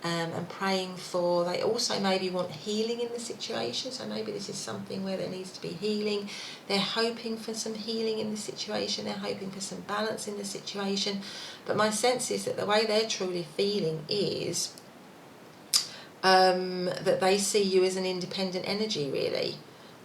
and praying for. They also maybe want healing in the situation, so maybe this is something where there needs to be healing. They're hoping for some healing in the situation. They're hoping for some balance in the situation. But my sense is that the way they're truly feeling is that they see you as an independent energy, really.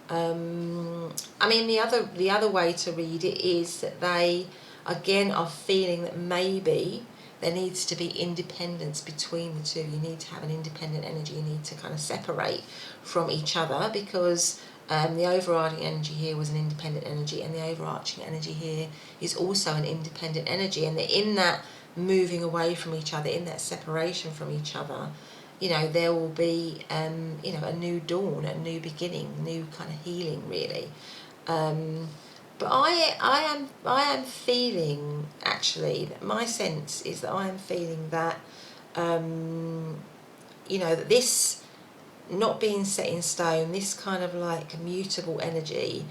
I mean, the other way to read it is that they, again, are feeling that maybe there needs to be independence between the two. You need to have an independent energy. You need to kind of separate from each other, because the overriding energy here was an independent energy, and the overarching energy here is also an independent energy. And in that moving away from each other, in that separation from each other, you know, there will be, you know, a new dawn, a new beginning, new kind of healing, really. But I am feeling, actually, that my sense is that I am feeling that, you know, that this not being set in stone, this kind of like mutable energy,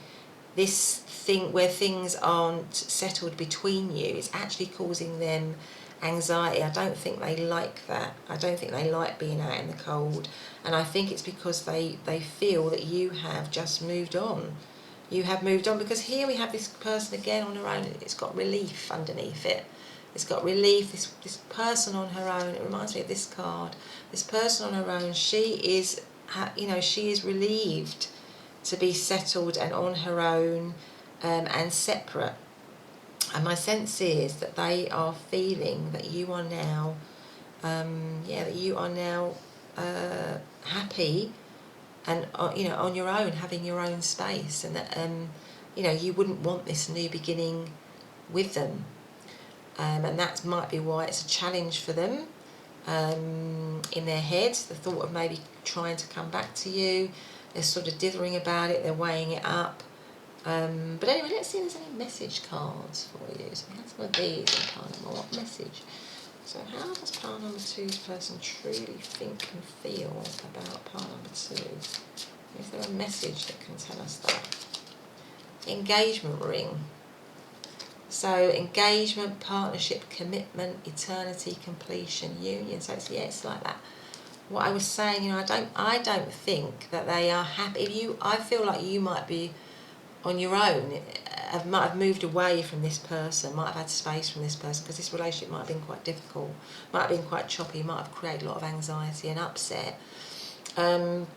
this thing where things aren't settled between you, is actually causing them anxiety. I don't think they like that. I don't think they like being out in the cold. And I think it's because they feel that you have just moved on. You have moved on, because here we have this person again on her own. It's got relief underneath it. It's got relief, this person on her own. It reminds me of this card. This person on her own, she is, she is relieved to be settled and on her own, and separate. And my sense is that they are feeling that you are now, that you are now happy and, on your own, having your own space, and that, you wouldn't want this new beginning with them. And that might be why it's a challenge for them, in their head, the thought of maybe trying to come back to you. They're sort of dithering about it, they're weighing it up. But anyway, let's see if there's any message cards for you. So we have some of these in pile number. What message? So how does pile number 2's person truly think and feel about pile number 2? Is there a message that can tell us that? Engagement ring. So engagement, partnership, commitment, eternity, completion, union. So it's like that. What I was saying, I don't think that they are happy. I feel like you might be on your own, might have moved away from this person, might have had space from this person, because this relationship might have been quite difficult, might have been quite choppy, might have created a lot of anxiety and upset. And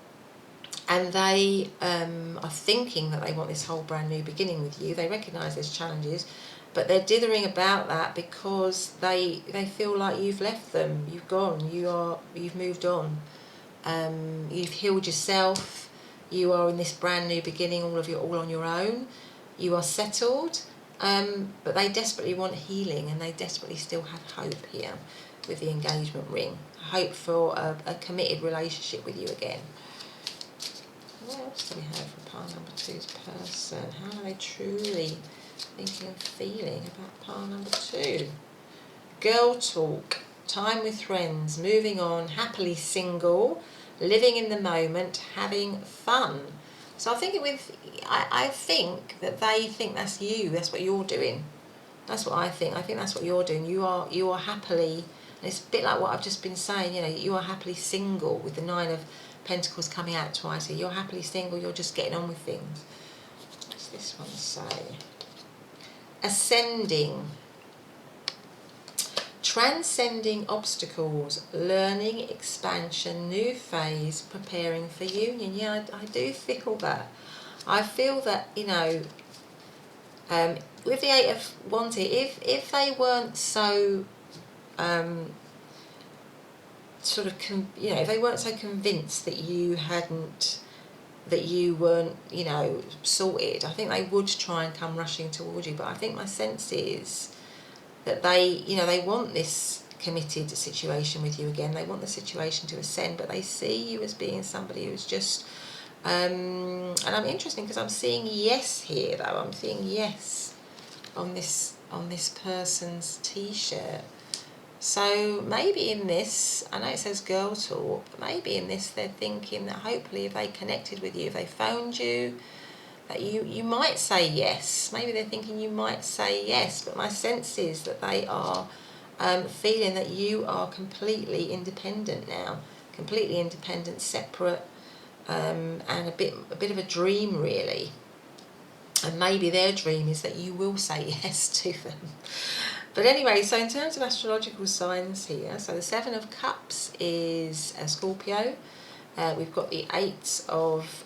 they are thinking that they want this whole brand new beginning with you. They recognise there's challenges, but they're dithering about that because they feel like you've left them, you've gone, you've moved on, you've healed yourself, you are in this brand new beginning, all on your own, you are settled, but they desperately want healing, and they desperately still have hope here with the engagement ring, hope for a committed relationship with you again. What else do we have for pile number 2's person? How are they truly thinking and feeling about pile number 2? Girl talk, time with friends, moving on, happily single, living in the moment, having fun. So I think I think that they think that's you. That's what you're doing. That's what I think. I think that's what you're doing. You are happily, and it's a bit like what I've just been saying. You are happily single, with the 9 of Pentacles coming out twice here. You're happily single. You're just getting on with things. What's this one say? Ascending. Transcending obstacles, learning, expansion, new phase, preparing for union. Yeah, I do feel that. I feel that, with the 8 of Wands here, if they weren't so, if they weren't so convinced that you weren't, sorted, I think they would try and come rushing towards you. But I think my sense is that they want this committed situation with you again. They want the situation to ascend, but they see you as being somebody who's just, and I'm interested because I'm seeing yes here though. I'm seeing yes on this person's t-shirt. So maybe in this, I know it says girl talk, but maybe in this they're thinking that hopefully if they connected with you, if they phoned you, that you might say yes. Maybe they're thinking you might say yes, but my sense is that they are feeling that you are completely independent now, completely independent, separate, and a bit of a dream really. And maybe their dream is that you will say yes to them. But anyway, so in terms of astrological signs here, so the 7 of Cups is a Scorpio. We've got the 8 of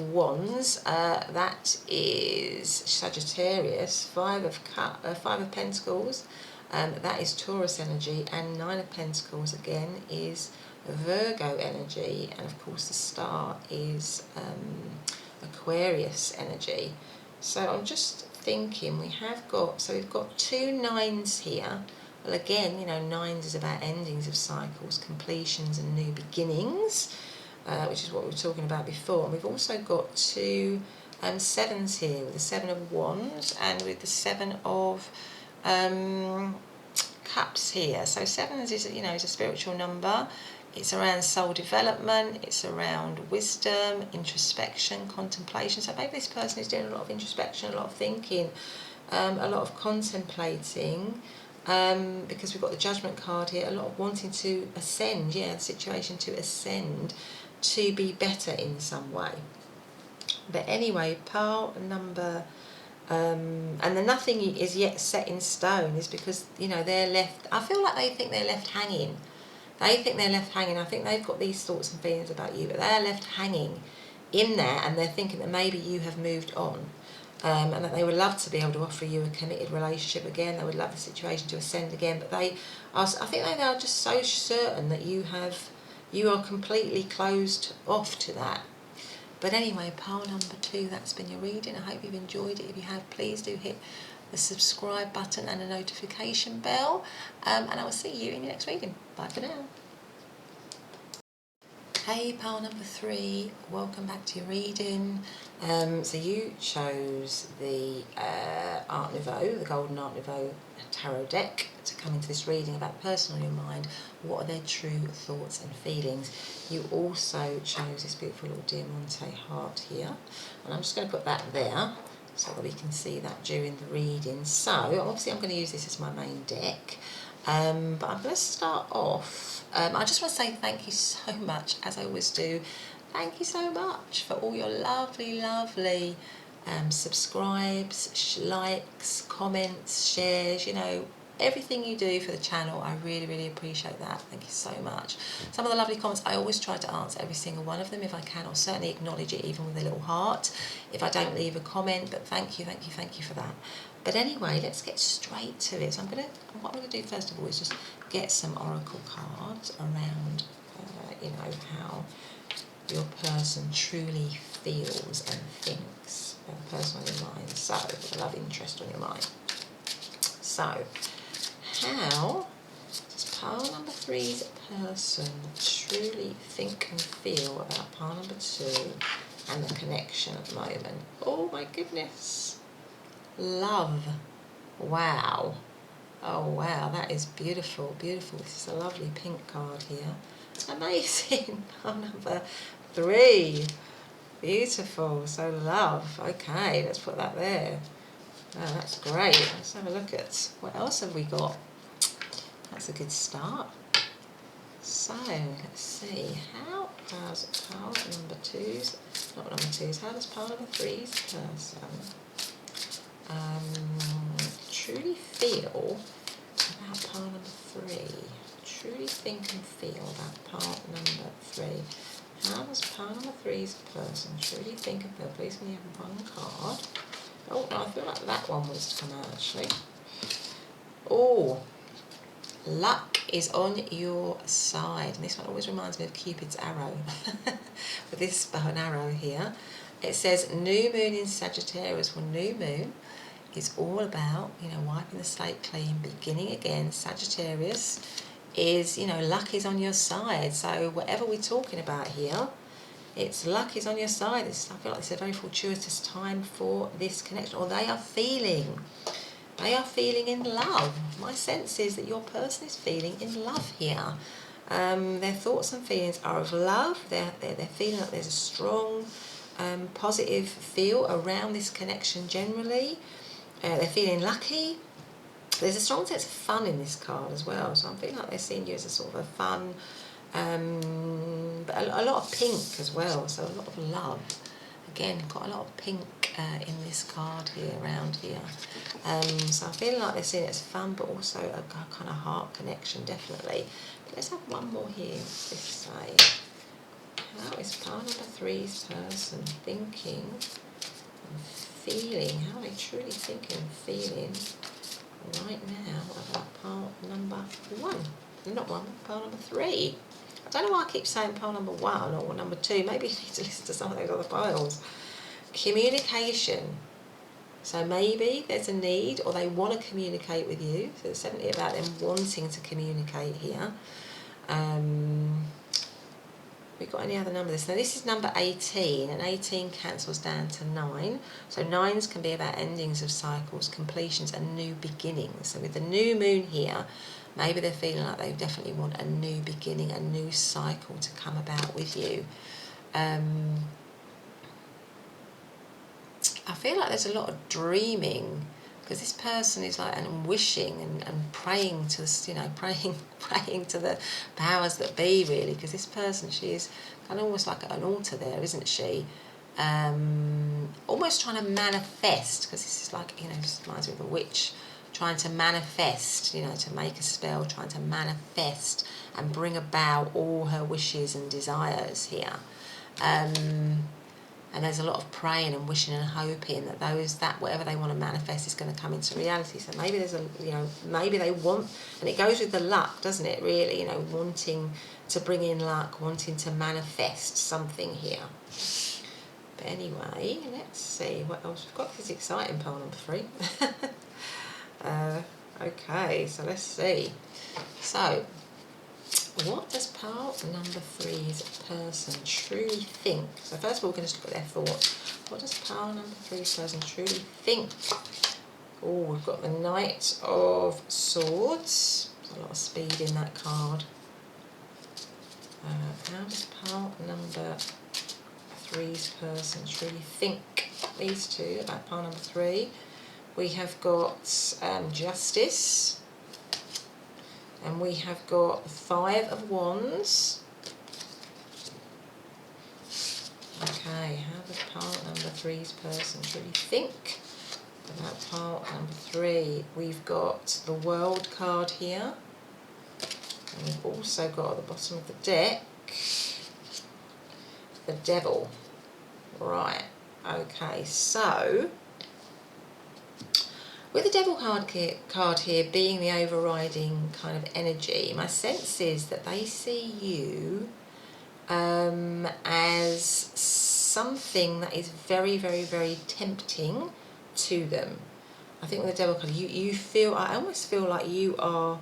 Wands, that is Sagittarius. 5 of Pentacles, that is Taurus energy, and 9 of Pentacles again is Virgo energy, and of course the star is Aquarius energy. So I'm just thinking we've got 2 9s here. Well, again, 9s is about endings of cycles, completions and new beginnings, which is what we were talking about before. And we've also got 2 7s here, with the 7 of Wands and with the 7 of Cups here. So 7s is a spiritual number. It's around soul development, it's around wisdom, introspection, contemplation. So maybe this person is doing a lot of introspection, a lot of thinking, a lot of contemplating. because we've got the Judgment card here, a lot of wanting to ascend, the situation to ascend, to be better in some way. But anyway, pile number, and the nothing is yet set in stone is because, they're left, I feel like they think they're left hanging. I think they've got these thoughts and feelings about you, but they're left hanging in there, and they're thinking that maybe you have moved on. And that they would love to be able to offer you a committed relationship again. They would love the situation to ascend again, but I think they are just so certain that you are completely closed off to that. But anyway, pile number 2, that's been your reading. I hope you've enjoyed it. If you have, please do hit the subscribe button and the notification bell, and I will see you in your next reading. Bye for now. Hey, pile number 3, welcome back to your reading. So you chose the Art Nouveau, the Golden Art Nouveau Tarot deck to come into this reading about the person on your mind. What are their true thoughts and feelings? You also chose this beautiful little Diamante heart here, and I'm just going to put that there so that we can see that during the reading. So obviously I'm going to use this as my main deck, but I'm going to start off. I just want to say thank you so much, as I always do. Thank you so much for all your lovely subscribes, likes, comments, shares, everything you do for the channel. I really appreciate that. Thank you so much. Some of the lovely comments, I always try to answer every single one of them if I can. I'll certainly acknowledge it even with a little heart if I don't leave a comment, but thank you for that. But anyway, let's get straight to it. So what I'm going to do first of all is just get some oracle cards around, how your person truly feels and thinks, the person on your mind. So, the love interest on your mind. So, how does pile number 3's person truly think and feel about pile number 2 and the connection at the moment? Oh my goodness. Love. Wow. Oh wow, that is beautiful. This is a lovely pink card here. Amazing. Pile number 3. Beautiful. So love. Okay, let's put that there. Oh, that's great. Let's have a look at what else have we got. That's a good start. So let's see. How does pile number 2's, not number 2's, how does pile number 3's person truly feel about pile number 3? Truly think and feel about pile number 3. How does pile number 3's person truly think and feel? Please can you have one card? Oh, no, I feel like that one wants to come out actually. Oh, luck is on your side. And this one always reminds me of Cupid's arrow. With this bow and arrow here. It says new moon in Sagittarius. Well, new moon is all about, wiping the slate clean, beginning again. Sagittarius is, luck is on your side. So whatever we're talking about here, it's luck is on your side. I feel like it's a very fortuitous time for this connection, or they are feeling in love. My sense is that your person is feeling in love here. Their thoughts and feelings are of love. They're feeling like there's a strong, positive feel around this connection generally. They're feeling lucky. There's a strong sense of fun in this card as well. So I'm feeling like they're seeing you as a sort of a fun, but a lot of pink as well. So a lot of love. Again, got a lot of pink in this card here, around here. So I'm feeling like they're seeing it as fun, but also a kind of heart connection, definitely. But let's have one more here. What's this say? How is pile number 3's person thinking and feeling? How are they truly thinking and feeling right now about pile number 1? Not 1, pile number 3. I don't know why I keep saying pile number 1 or number 2. Maybe you need to listen to some of those other piles. Communication. So maybe there's a need, or they want to communicate with you. So it's definitely about them wanting to communicate here. We've got any other numbers? Now this is number 18, and 18 cancels down to 9. So 9s can be about endings of cycles, completions, and new beginnings. So with the new moon here, maybe they're feeling like they definitely want a new beginning, a new cycle to come about with you. I feel like there's a lot of dreaming because this person is like and wishing and praying to, you know, praying to the powers that be, really, because this person, she is kind of almost like at an altar there, isn't she? Almost trying to manifest, because this is like, you know, just reminds me of a witch trying to manifest, you know, to make a spell, trying to manifest and bring about all her wishes and desires here. And there's a lot of praying and wishing and hoping that whatever they want to manifest is going to come into reality. So maybe there's a, you know, maybe they want, and it goes with the luck, doesn't it, really, you know, wanting to bring in luck, wanting to manifest something here. But anyway, let's see what else we've got. This is exciting, pile number 3. Okay, so let's see. So, what does pile number 3's person truly think? So first of all, we're going to look at their thoughts. What does pile number 3's person truly think? Oh, we've got the Knight of Swords. There's a lot of speed in that card. How does pile number 3's person truly think? These two, about pile number 3. We have got Justice, and we have got the 5 of Wands. Okay, how does pile number 3's person truly think about pile number 3? We've got the World card here, and we've also got at the bottom of the deck the Devil. Right, okay, so with the Devil card here being the overriding kind of energy, my sense is that they see you as something that is very, very, very tempting to them. I think with the Devil card, you feel, I almost feel like you are,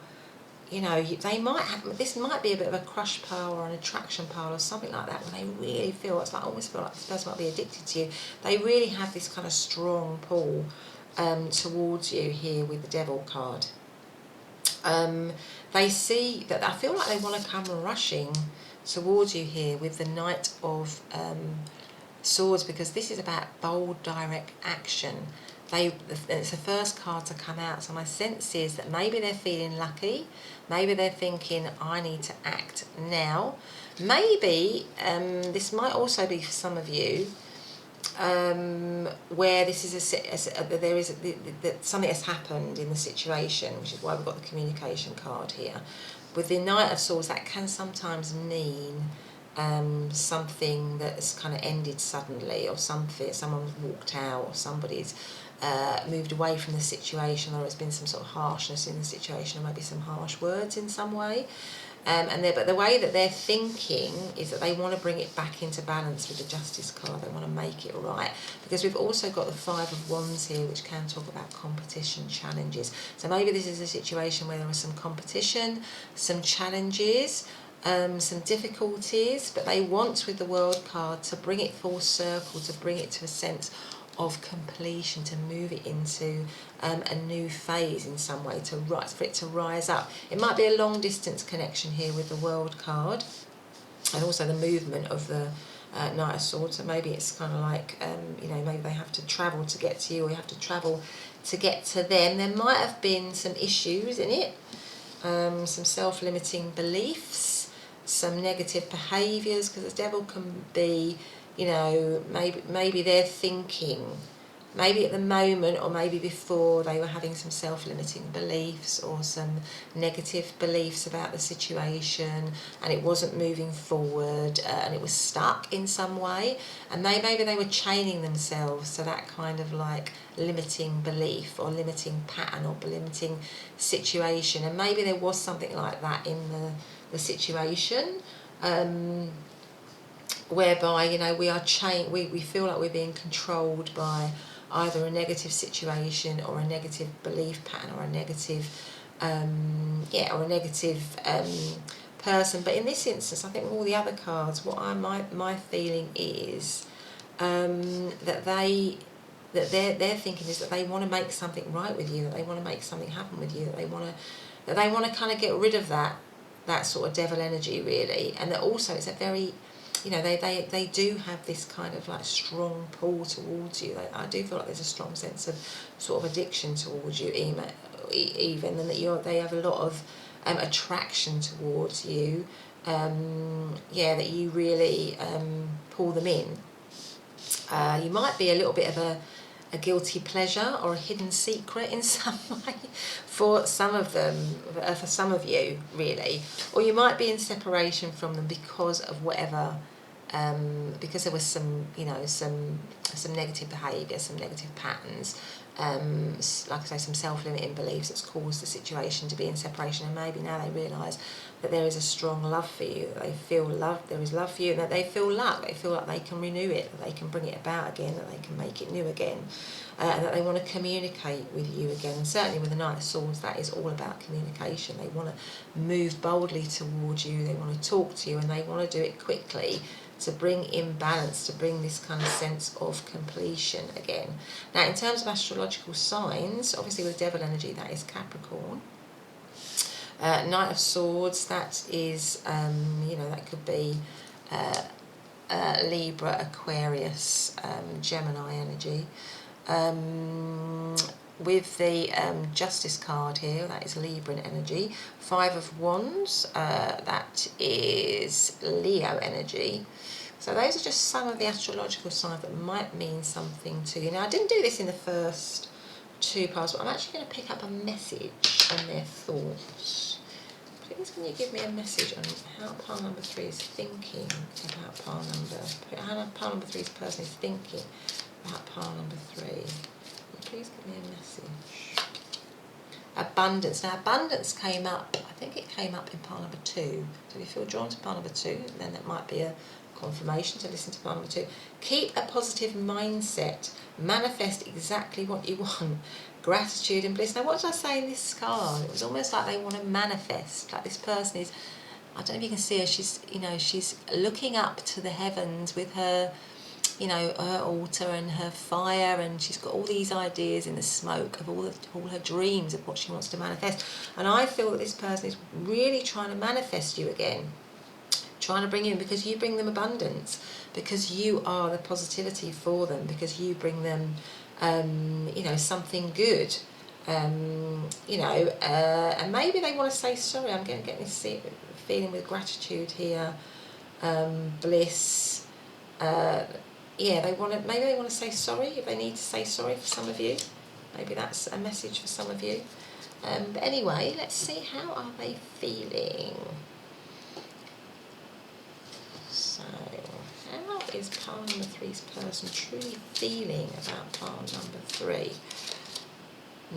you know, they might have, this might be a bit of a crush pile or an attraction pile or something like that, when they really feel, it's like, I almost feel like this person might be addicted to you. They really have this kind of strong pull towards you here with the Devil card. They see that, I feel like they want to come rushing towards you here with the Knight of Swords, because this is about bold, direct action. It's the first card to come out, so my sense is that maybe they're feeling lucky, maybe they're thinking, I need to act now. Maybe this might also be for some of you, where this is something has happened in the situation, which is why we've got the communication card here. With the Knight of Swords, that can sometimes mean something that's kind of ended suddenly, or something, someone's walked out, or somebody's moved away from the situation, or there's been some sort of harshness in the situation, or maybe some harsh words in some way. But the way that they're thinking is that they want to bring it back into balance with the Justice card. They want to make it right, because we've also got the 5 of Wands here, which can talk about competition, challenges. So maybe this is a situation where there is some competition, some challenges, some difficulties, but they want, with the World card, to bring it full circle, to bring it to a sense of completion, to move it into a new phase in some way, for it to rise up. It might be a long distance connection here with the World card, and also the movement of the Knight of Swords. So maybe it's kind of like, you know, maybe they have to travel to get to you, or you have to travel to get to them. There might have been some issues in it, some self-limiting beliefs, some negative behaviours, because the Devil can be, you know, maybe they're thinking, maybe at the moment or maybe before, they were having some self-limiting beliefs or some negative beliefs about the situation, and it wasn't moving forward, and it was stuck in some way, and maybe they were chaining themselves to that kind of like limiting belief or limiting pattern or limiting situation, and maybe there was something like that in the situation, whereby, you know, we feel like we're being controlled by either a negative situation or a negative belief pattern or a negative person. But in this instance, I think with all the other cards, my feeling is that they're thinking is that they want to make something right with you, that they want to make something happen with you, that they want to kind of get rid of that sort of devil energy, really, and that also it's a very you know, they do have this kind of like strong pull towards you. I do feel like there's a strong sense of sort of addiction towards you, even, and that they have a lot of attraction towards you. Yeah, that you really pull them in. You might be a little bit of a guilty pleasure or a hidden secret in some way for some of them, for some of you, really. Or you might be in separation from them because of whatever, because there was some, you know, some negative behaviour, some negative patterns, like I say, some self-limiting beliefs that's caused the situation to be in separation, and maybe now they realise that there is a strong love for you, that they feel love, there is love for you, and that they feel like they can renew it, that they can bring it about again, that they can make it new again, and that they want to communicate with you again. And certainly with the Knight of Swords, that is all about communication. They want to move boldly towards you, they want to talk to you, and they want to do it quickly, to bring in balance, to bring this kind of sense of completion again. Now, in terms of astrological signs, obviously with Devil energy, that is Capricorn. Knight of Swords, that is, you know, that could be Libra, Aquarius, Gemini energy. With the Justice card here, that is Libran energy. Five of Wands, that is Leo energy. So those are just some of the astrological signs that might mean something to you. Now, I didn't do this in the first two parts, but I'm actually going to pick up a message on their thoughts. Please, can you give me a message on how pile number 3 is thinking about pile number... How pile number 3's person is thinking about pile number 3. Please give me a message. Abundance. Now, abundance came up, I think it came up in pile number 2. So if you feel drawn to pile number 2, then that might be a confirmation to listen to pile number 2. Keep a positive mindset. Manifest exactly what you want. Gratitude and bliss. Now, what did I say in this card? It was almost like they want to manifest. Like this person is, I don't know if you can see her, she's, you know, she's looking up to the heavens with her, you know, her altar and her fire, and she's got all these ideas in the smoke of all her dreams of what she wants to manifest. And I feel that this person is really trying to manifest you again, trying to bring you in, because you bring them abundance, because you are the positivity for them, because you bring them, you know, something good, you know, and maybe they want to say sorry. I'm getting this feeling with gratitude here, bliss. Yeah, maybe they want to say sorry, if they need to say sorry for some of you. Maybe that's a message for some of you. But anyway, let's see, how are they feeling? So, how is pile number 3's person truly feeling about pile number 3?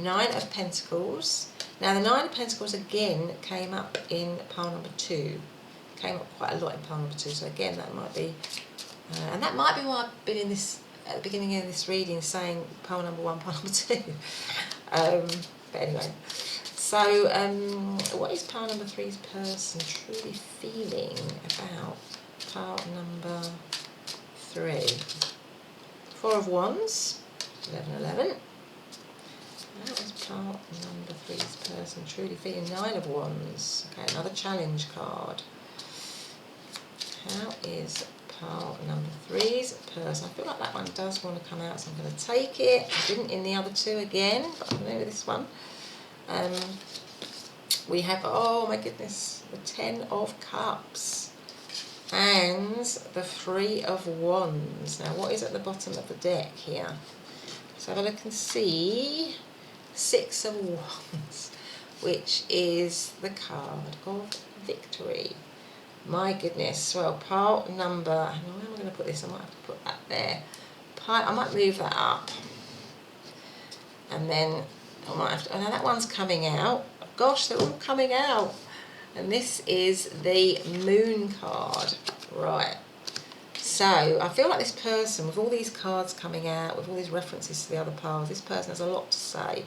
9 of Pentacles. Now, the 9 of Pentacles again came up in pile number 2. Came up quite a lot in pile number 2, so again, that might be... and that might be why I've been in this, at the beginning of this reading, saying pile number 1, pile number 2. But anyway, so what is pile number 3's person truly feeling about pile number 3? 4 of Wands, 11. How is pile number 3's person truly feeling? 9 of Wands. Okay, another challenge card. How is pile number 3's person? I feel like that one does want to come out, so I'm going to take it. I didn't in the other two again, but I'm going to do this one. We have, oh my goodness, the 10 of Cups and the 3 of Wands. Now, what is at the bottom of the deck here? So have a look and see. 6 of Wands, which is the card of victory. My goodness. Well, pile number, where am I going to put this? I might have to put that there. I might move that up. And then I might have to, oh no, that one's coming out. Gosh, they're all coming out. And this is the Moon card. Right. So I feel like this person, with all these cards coming out, with all these references to the other piles, this person has a lot to say.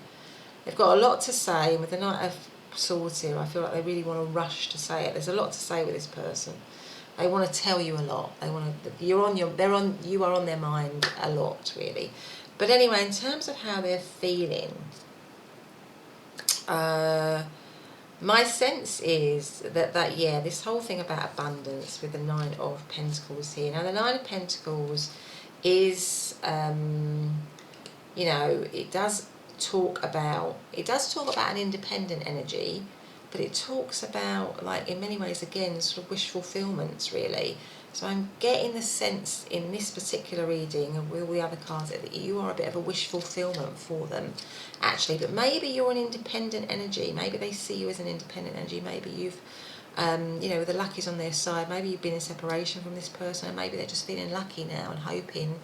They've got a lot to say, and with the Knight of Swords here, I feel like they really want to rush to say it. There's a lot to say with this person. They want to tell you a lot. They want to. You are on their mind a lot, really. But anyway, in terms of how they're feeling, My sense is that yeah, this whole thing about abundance with the Nine of Pentacles here. Now, the Nine of Pentacles is, you know, it does talk about an independent energy, but it talks about, like, in many ways, again, sort of wish fulfillments, really. So I'm getting the sense in this particular reading, and with all the other cards, that you are a bit of a wish fulfillment for them, actually. But maybe you're an independent energy. Maybe they see you as an independent energy. Maybe you've, you know, the luck is on their side. Maybe you've been in separation from this person, and maybe they're just feeling lucky now and hoping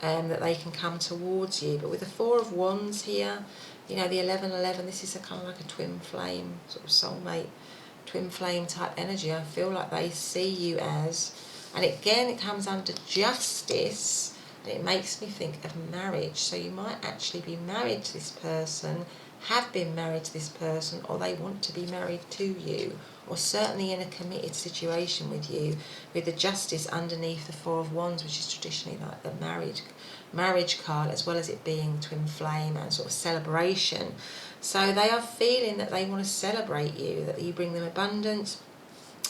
that they can come towards you. But with the Four of Wands here, you know, the 1111, this is a kind of like a twin flame, sort of soulmate, twin flame type energy. I feel like they see you as, and again, it comes under justice, and it makes me think of marriage. So you might actually be married to this person, have been married to this person, or they want to be married to you, or certainly in a committed situation with you, with the justice underneath the Four of Wands, which is traditionally like the marriage card, as well as it being twin flame and sort of celebration. So they are feeling that they want to celebrate you, that you bring them abundance.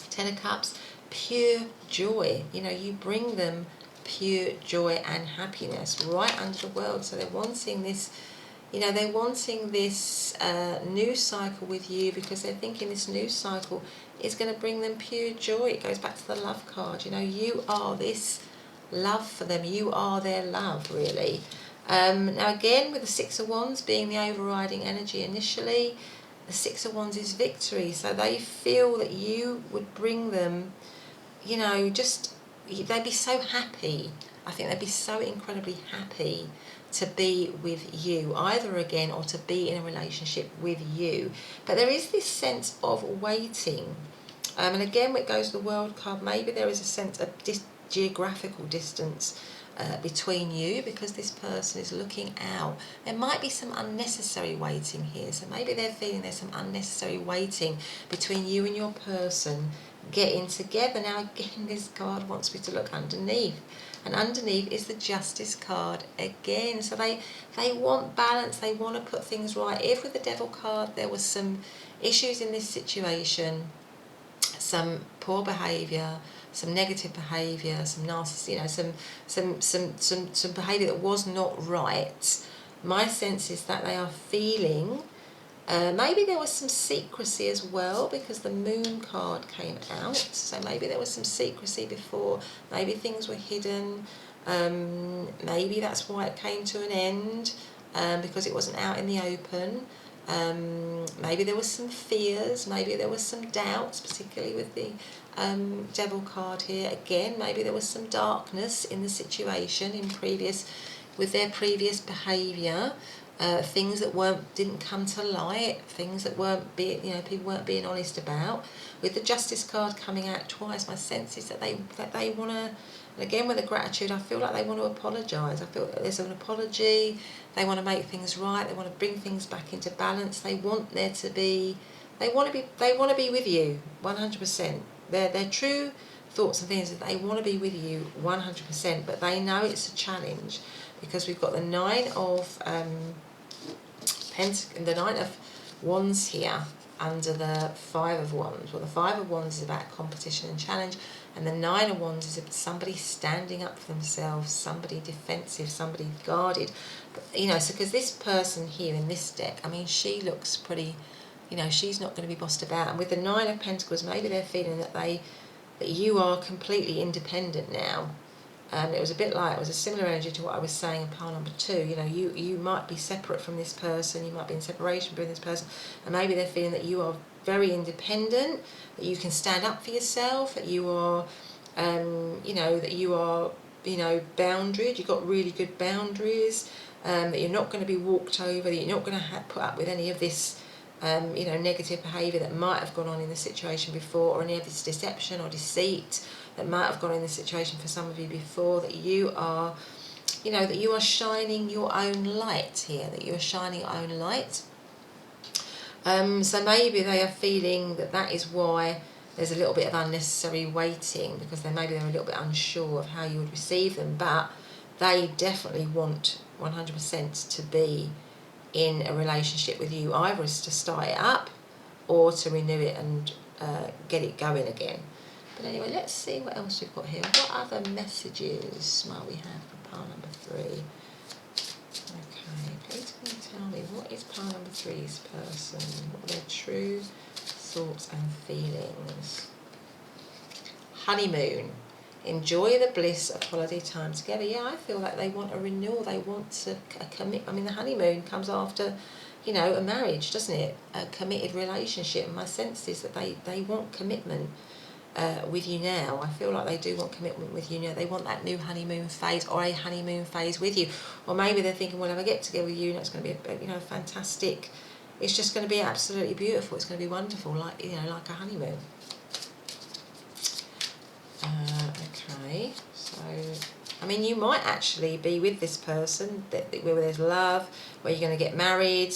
Ten of Cups, pure joy. You know, you bring them pure joy and happiness right under the world. So they're wanting this, you know, they're wanting this new cycle with you, because they're thinking this new cycle is going to bring them pure joy. It goes back to the love card. You know, you are this love for them. You are their love, really. Now, again, with the Six of Wands being the overriding energy initially, the Six of Wands is victory. So they feel that you would bring them, you know, just, they'd be so happy. I think they'd be so incredibly happy to be with you, either again, or to be in a relationship with you. But there is this sense of waiting. And again, when it goes to the World card, maybe there is a sense of geographical distance between you, because this person is looking out. There might be some unnecessary waiting here. So maybe they're feeling there's some unnecessary waiting between you and your person getting together. Now, again, this card wants me to look underneath. And underneath is the Justice card again. So they want balance. They want to put things right. If with the Devil card there was some issues in this situation, some poor behaviour, some negative behaviour, some narcissism, you know, some behaviour that was not right, my sense is that they are feeling, maybe there was some secrecy as well, because the Moon card came out. So maybe there was some secrecy before. Maybe things were hidden. Maybe that's why it came to an end, because it wasn't out in the open. Maybe there was some fears, maybe there was some doubts, particularly with the Devil card here. Again, maybe there was some darkness in the situation with their previous behaviour, things that didn't come to light, things that people weren't being honest about. With the Justice card coming out twice, my sense is that they want to. And again, with the Gratitude, I feel like they want to apologise. I feel that there's an apology. They want to make things right. They want to bring things back into balance. They want there to be. They want to be with you 100%. Their true thoughts and feelings is that they want to be with you 100%. But they know it's a challenge, because we've got the Nine of the Nine of Wands here under the Five of Wands. Well, the Five of Wands is about competition and challenge, and the Nine of Wands is somebody standing up for themselves, somebody defensive, somebody guarded. But, you know, so because this person here in this deck, I mean, she looks pretty, you know, she's not going to be bossed about. And with the Nine of Pentacles, maybe they're feeling that you are completely independent now. And it was a similar energy to what I was saying in pile number 2. You know, you might be separate from this person, you might be in separation from this person, and maybe they're feeling that you are very independent, that you can stand up for yourself, that you are, boundaried, you've got really good boundaries, that you're not going to be walked over, that you're not going to put up with any of this, negative behaviour that might have gone on in the situation before, or any of this deception or deceit that might have gone in the situation for some of you before, that you are, that you are shining your own light here, that you are shining your own light. So maybe they are feeling that is why there's a little bit of unnecessary waiting, because they're a little bit unsure of how you would receive them, but they definitely want 100% to be in a relationship with you, either as to start it up, or to renew it and get it going again. But anyway, let's see what else we've got here. What other messages might we have for pile number 3? Okay, please can you tell me, what is pile number 3's person? What are their true thoughts and feelings? Honeymoon. Enjoy the bliss of holiday time together. Yeah, I feel like they want a renewal. They want a commit. I mean, the honeymoon comes after, you know, a marriage, doesn't it? A committed relationship. And my sense is that they want commitment with you now. I feel like they do want commitment with you now. They want that new honeymoon phase, or a honeymoon phase with you. Or maybe they're thinking, well, if I get together with you, it's going to be, fantastic. It's just going to be absolutely beautiful. It's going to be wonderful, like a honeymoon. Okay, so I mean, you might actually be with this person where there's love, where you're going to get married,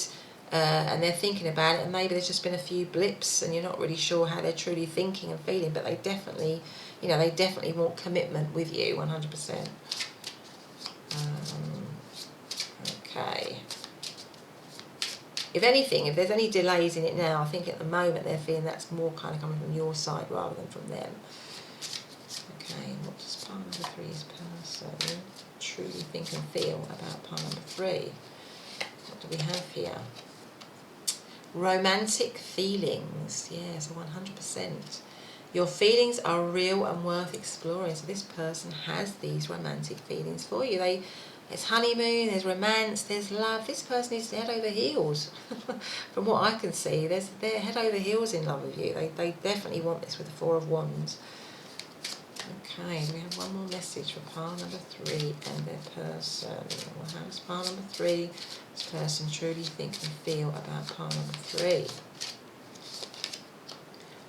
and they're thinking about it, and maybe there's just been a few blips and you're not really sure how they're truly thinking and feeling, but they definitely, they definitely want commitment with you, 100%. Okay. If anything, if there's any delays in it now, I think at the moment they're feeling that's more kind of coming from your side rather than from them. Okay, what does pile number 3's person truly think and feel about pile number 3? What do we have here? Romantic feelings. Yeah, so 100%. Your feelings are real and worth exploring. So this person has these romantic feelings for you. There's honeymoon, there's romance, there's love. This person is head over heels. From what I can see, they're head over heels in love with you. They definitely want this with the 4 of Wands. Okay, we have one more message for pile number 3 and their person. Well, how does pile number 3, this person truly think and feel about pile number 3?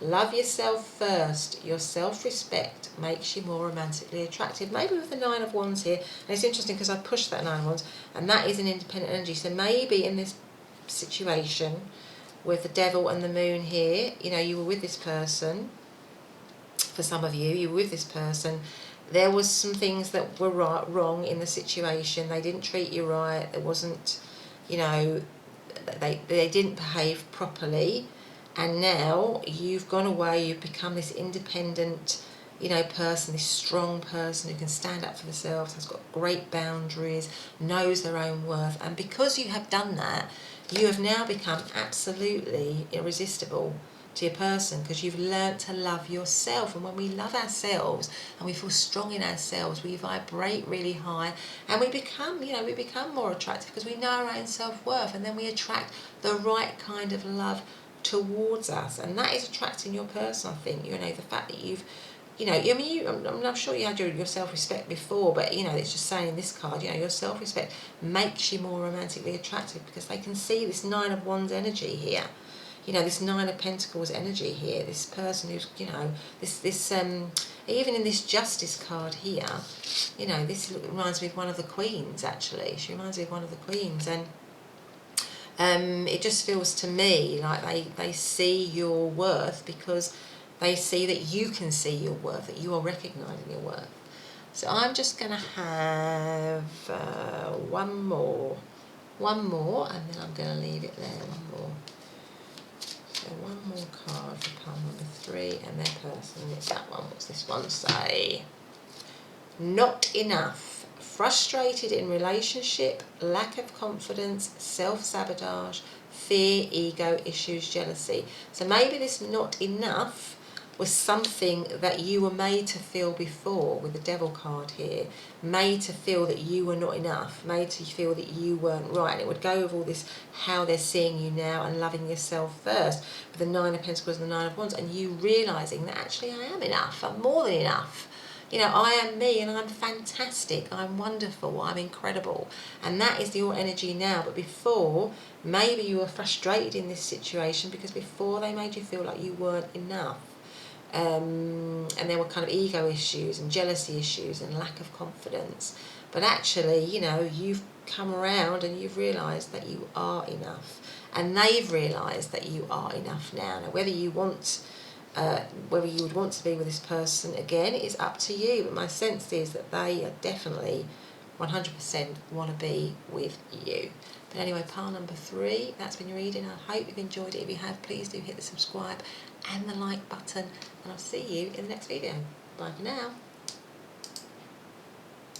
Love yourself first. Your self-respect makes you more romantically attractive. Maybe with the 9 of Wands here, and it's interesting because I pushed that 9 of Wands, and that is an independent energy. So maybe in this situation with the Devil and the Moon here, you were with this person. For some of you, you were with this person. There was some things that were wrong in the situation. They didn't treat you right. There wasn't, they didn't behave properly. And now you've gone away, you've become this independent, person, this strong person who can stand up for themselves, has got great boundaries, knows their own worth. And because you have done that, you have now become absolutely irresistible to your person, because you've learnt to love yourself. And when we love ourselves and we feel strong in ourselves, we vibrate really high, and we become more attractive because we know our own self-worth, and then we attract the right kind of love towards us, and that is attracting your person. I think the fact that you've I'm sure you had your self-respect before, but it's just saying in this card, your self-respect makes you more romantically attractive because they can see this 9 of Wands energy here, this 9 of Pentacles energy here, this person who's this even in this Justice card here, this reminds me of one of the Queens. Actually, she reminds me of one of the Queens, and it just feels to me like they see your worth because they see that you can see your worth, that you are recognising your worth. So I'm just going to have one more, and then I'm going to leave it there. One more. So one more card for pile number 3 and their person. It's that one. What's this one say? Not enough. Frustrated in relationship, lack of confidence, self-sabotage, fear, ego issues, jealousy. So maybe this not enough was something that you were made to feel before with the Devil card here, made to feel that you were not enough, made to feel that you weren't right. And it would go with all this, how they're seeing you now and loving yourself first, with the 9 of Pentacles and the 9 of Wands, and you realising that actually I am enough, I'm more than enough. I am me, and I'm fantastic, I'm wonderful, I'm incredible. And that is your energy now. But before, maybe you were frustrated in this situation because before they made you feel like you weren't enough. And there were kind of ego issues and jealousy issues and lack of confidence. But actually, you've come around and you've realised that you are enough. And they've realised that you are enough now. Now, whether you would want to be with this person again is up to you, but my sense is that they are definitely 100% want to be with you. But anyway, pile number 3, that's been your reading. I hope you've enjoyed it. If you have, please do hit the subscribe and the like button, and I'll see you in the next video. Bye for now.